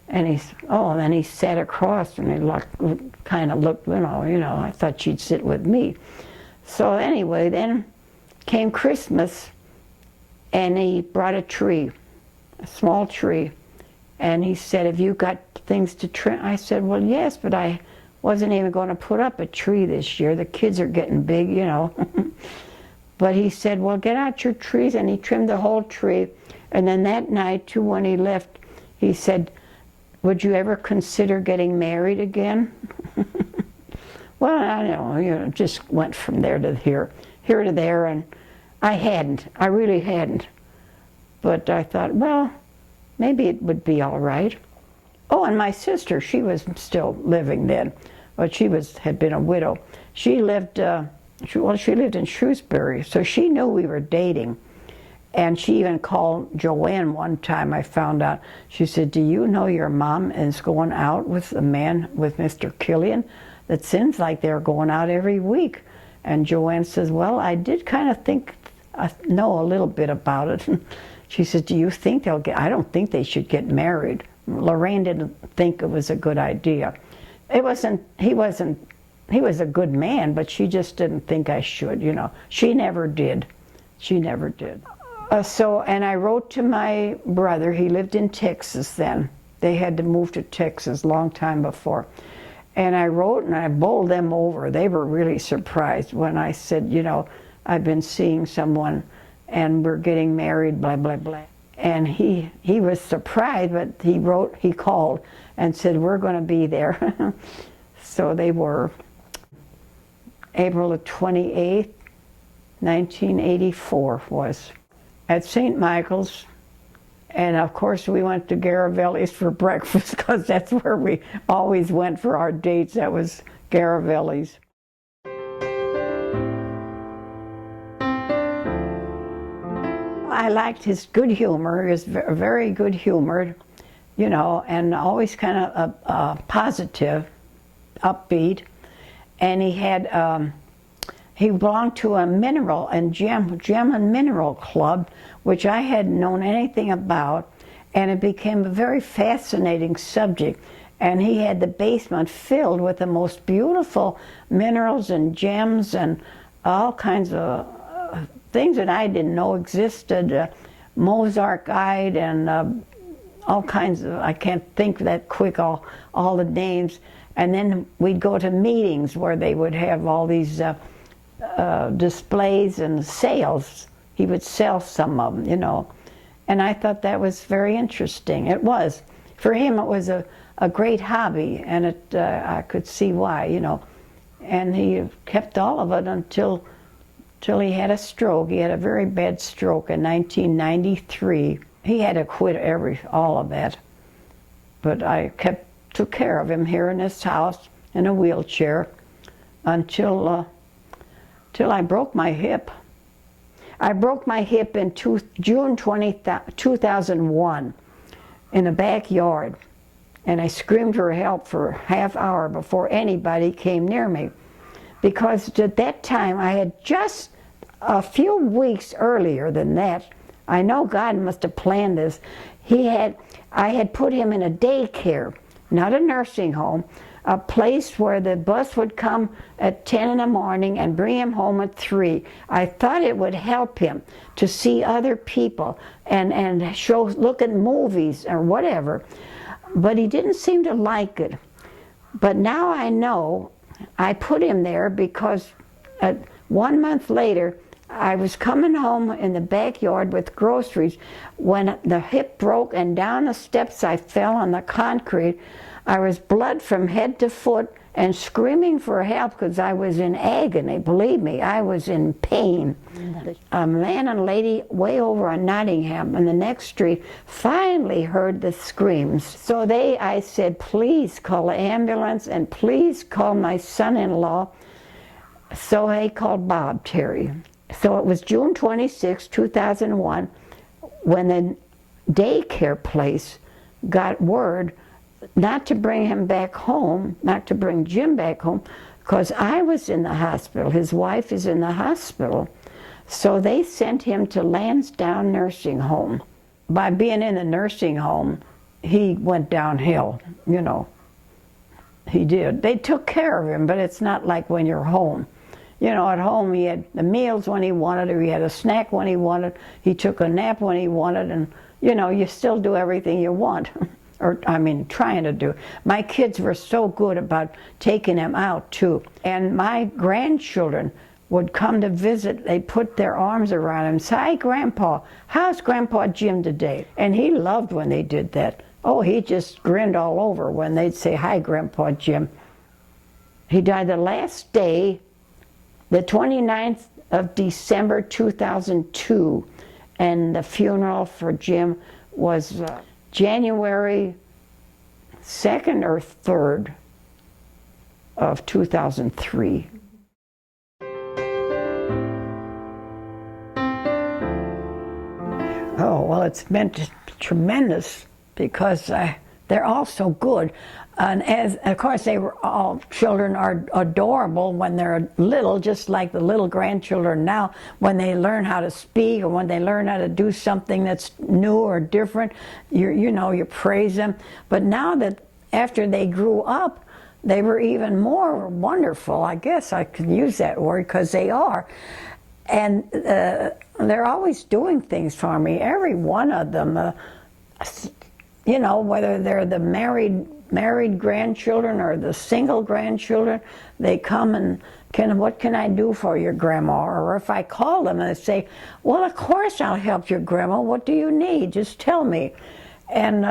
And then he sat across and he kind of looked, I thought she'd sit with me. So anyway, then came Christmas, and he brought a tree, a small tree. And he said, have you got things to trim? I said, well, yes, but I wasn't even going to put up a tree this year. The kids are getting big, But he said, well, get out your trees, and he trimmed the whole tree. And then that night, too, when he left, he said, would you ever consider getting married again? Well, I know, just went from there to here to there, and I really hadn't. But I thought, well, maybe it would be all right. Oh, and my sister, she was still living then, but she had been a widow. She lived in Shrewsbury, so she knew we were dating. And she even called Joanne one time, I found out. She said, do you know your mom is going out with a man, with Mr. Killian? That seems like they're going out every week. And Joanne says, well, I did kind of know a little bit about it. She said, do you think I don't think they should get married. Lorraine didn't think it was a good idea. He was a good man, but she just didn't think I should, She never did. She never did. And I wrote to my brother. He lived in Texas then. They had to move to Texas a long time before. And I wrote, and I bowled them over. They were really surprised when I said, I've been seeing someone, and we're getting married, blah, blah, blah. And he was surprised, but he called and said, we're going to be there. So they were. April the 28th, 1984 was at St. Michael's. And of course we went to Garavelli's for breakfast because that's where we always went for our dates. That was Garavelli's. I liked his good humor. He was very good humored, and always kind of positive, upbeat. And he belonged to a mineral and gem and mineral club, which I hadn't known anything about, and it became a very fascinating subject. And he had the basement filled with the most beautiful minerals and gems and all kinds of things that I didn't know existed, Mozartite and all kinds of, I can't think that quick, all the names. And then we'd go to meetings where they would have all these displays and sales. He would sell some of them, And I thought that was very interesting. It was. For him, it was a great hobby, and I could see why, And he kept all of it until he had a stroke. He had a very bad stroke in 1993. He had to quit all of that. But I took care of him here in his house in a wheelchair until I broke my hip. I broke my hip in June 2001 in the backyard. and I screamed for help for a half hour before anybody came near me. Because at that time, I had just a few weeks earlier than that, I know God must have planned this, I had put him in a daycare, not a nursing home, a place where the bus would come at 10 in the morning and bring him home at 3. I thought it would help him to see other people and look at movies or whatever. But he didn't seem to like it. But now I know I put him there because 1 month later, I was coming home in the backyard with groceries when the hip broke and down the steps I fell on the concrete. I was blood from head to foot and screaming for help because I was in agony. Believe me, I was in pain. A man and lady way over on Nottingham in the next street finally heard the screams. So I said, please call the ambulance and please call my son-in-law. So they called Bob Terry. So it was June 26, 2001, when the daycare place got word not to bring him back home, not to bring Jim back home, because I was in the hospital. His wife is in the hospital. So they sent him to Lansdowne Nursing Home. By being in the nursing home, he went downhill, you know. He did. They took care of him, but it's not like when you're home. You know, at home he had the meals when he wanted, or he had a snack when he wanted, he took a nap when he wanted, and, you know, you still do everything you want. Or, I mean, trying to do. My kids were so good about taking him out, too. And my grandchildren would come to visit. They put their arms around him and say, hi, Grandpa, how's Grandpa Jim today? And he loved when they did that. Oh, he just grinned all over when they'd say, hi, Grandpa Jim. He died the last day, the 29th of December 2002, and the funeral for Jim was January 2nd or 3rd of 2003. Oh, well, it's meant tremendous because they're all so good. And of course, all children are adorable when they're little, just like the little grandchildren now, when they learn how to speak or when they learn how to do something that's new or different, you praise them. But now that after they grew up, they were even more wonderful. I guess I can use that word because they are. And they're always doing things for me, every one of them. You know, whether they're the married grandchildren or the single grandchildren, they come and, what can I do for your grandma? Or if I call them and they say, well, of course I'll help your grandma. What do you need? Just tell me. And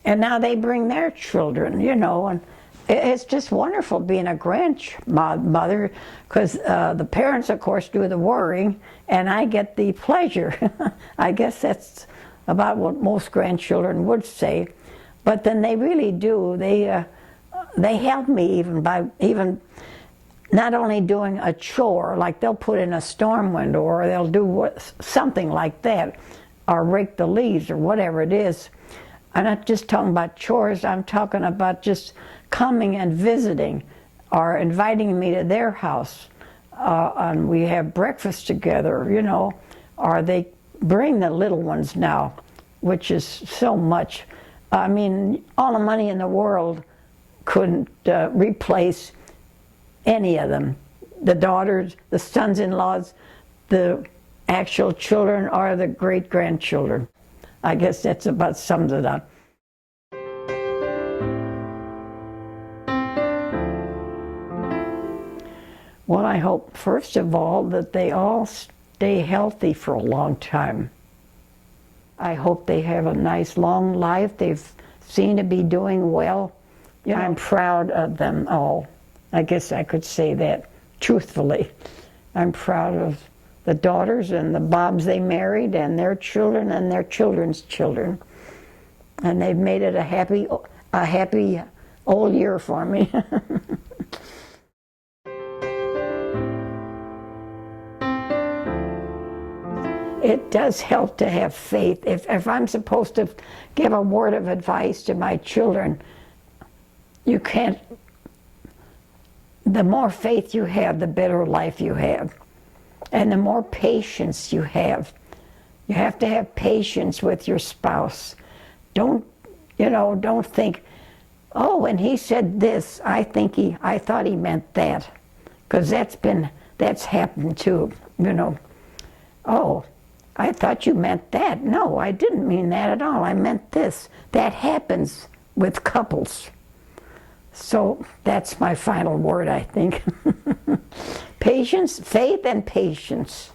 now they bring their children, you know, and it's just wonderful being a grandmother because the parents, of course, do the worrying and I get the pleasure. I guess that's about what most grandchildren would say. But then they really do. They help me even by not only doing a chore, like they'll put in a storm window or they'll do something like that, or rake the leaves or whatever it is. I'm not just talking about chores, I'm talking about just coming and visiting or inviting me to their house. And we have breakfast together, you know, or they bring the little ones now, which is so much. I mean, all the money in the world couldn't replace any of them. The daughters, the sons-in-laws, the actual children, or the great-grandchildren. I guess that's about sums it up. Well, I hope, first of all, that they all stay healthy for a long time. I hope they have a nice long life. They've seemed to be doing well. You know, I'm proud of them all. I guess I could say that truthfully. I'm proud of the daughters and the Bobs they married and their children and their children's children. And they've made it a happy old year for me. It does help to have faith. If I'm supposed to give a word of advice to my children, you can't, the more faith you have, the better life you have. And the more patience you have. You have to have patience with your spouse. Don't, don't think, oh, when he said this, I thought he meant that. Because that's happened too, Oh, I thought you meant that. No, I didn't mean that at all. I meant this. That happens with couples. So that's my final word, I think. Patience, faith and patience.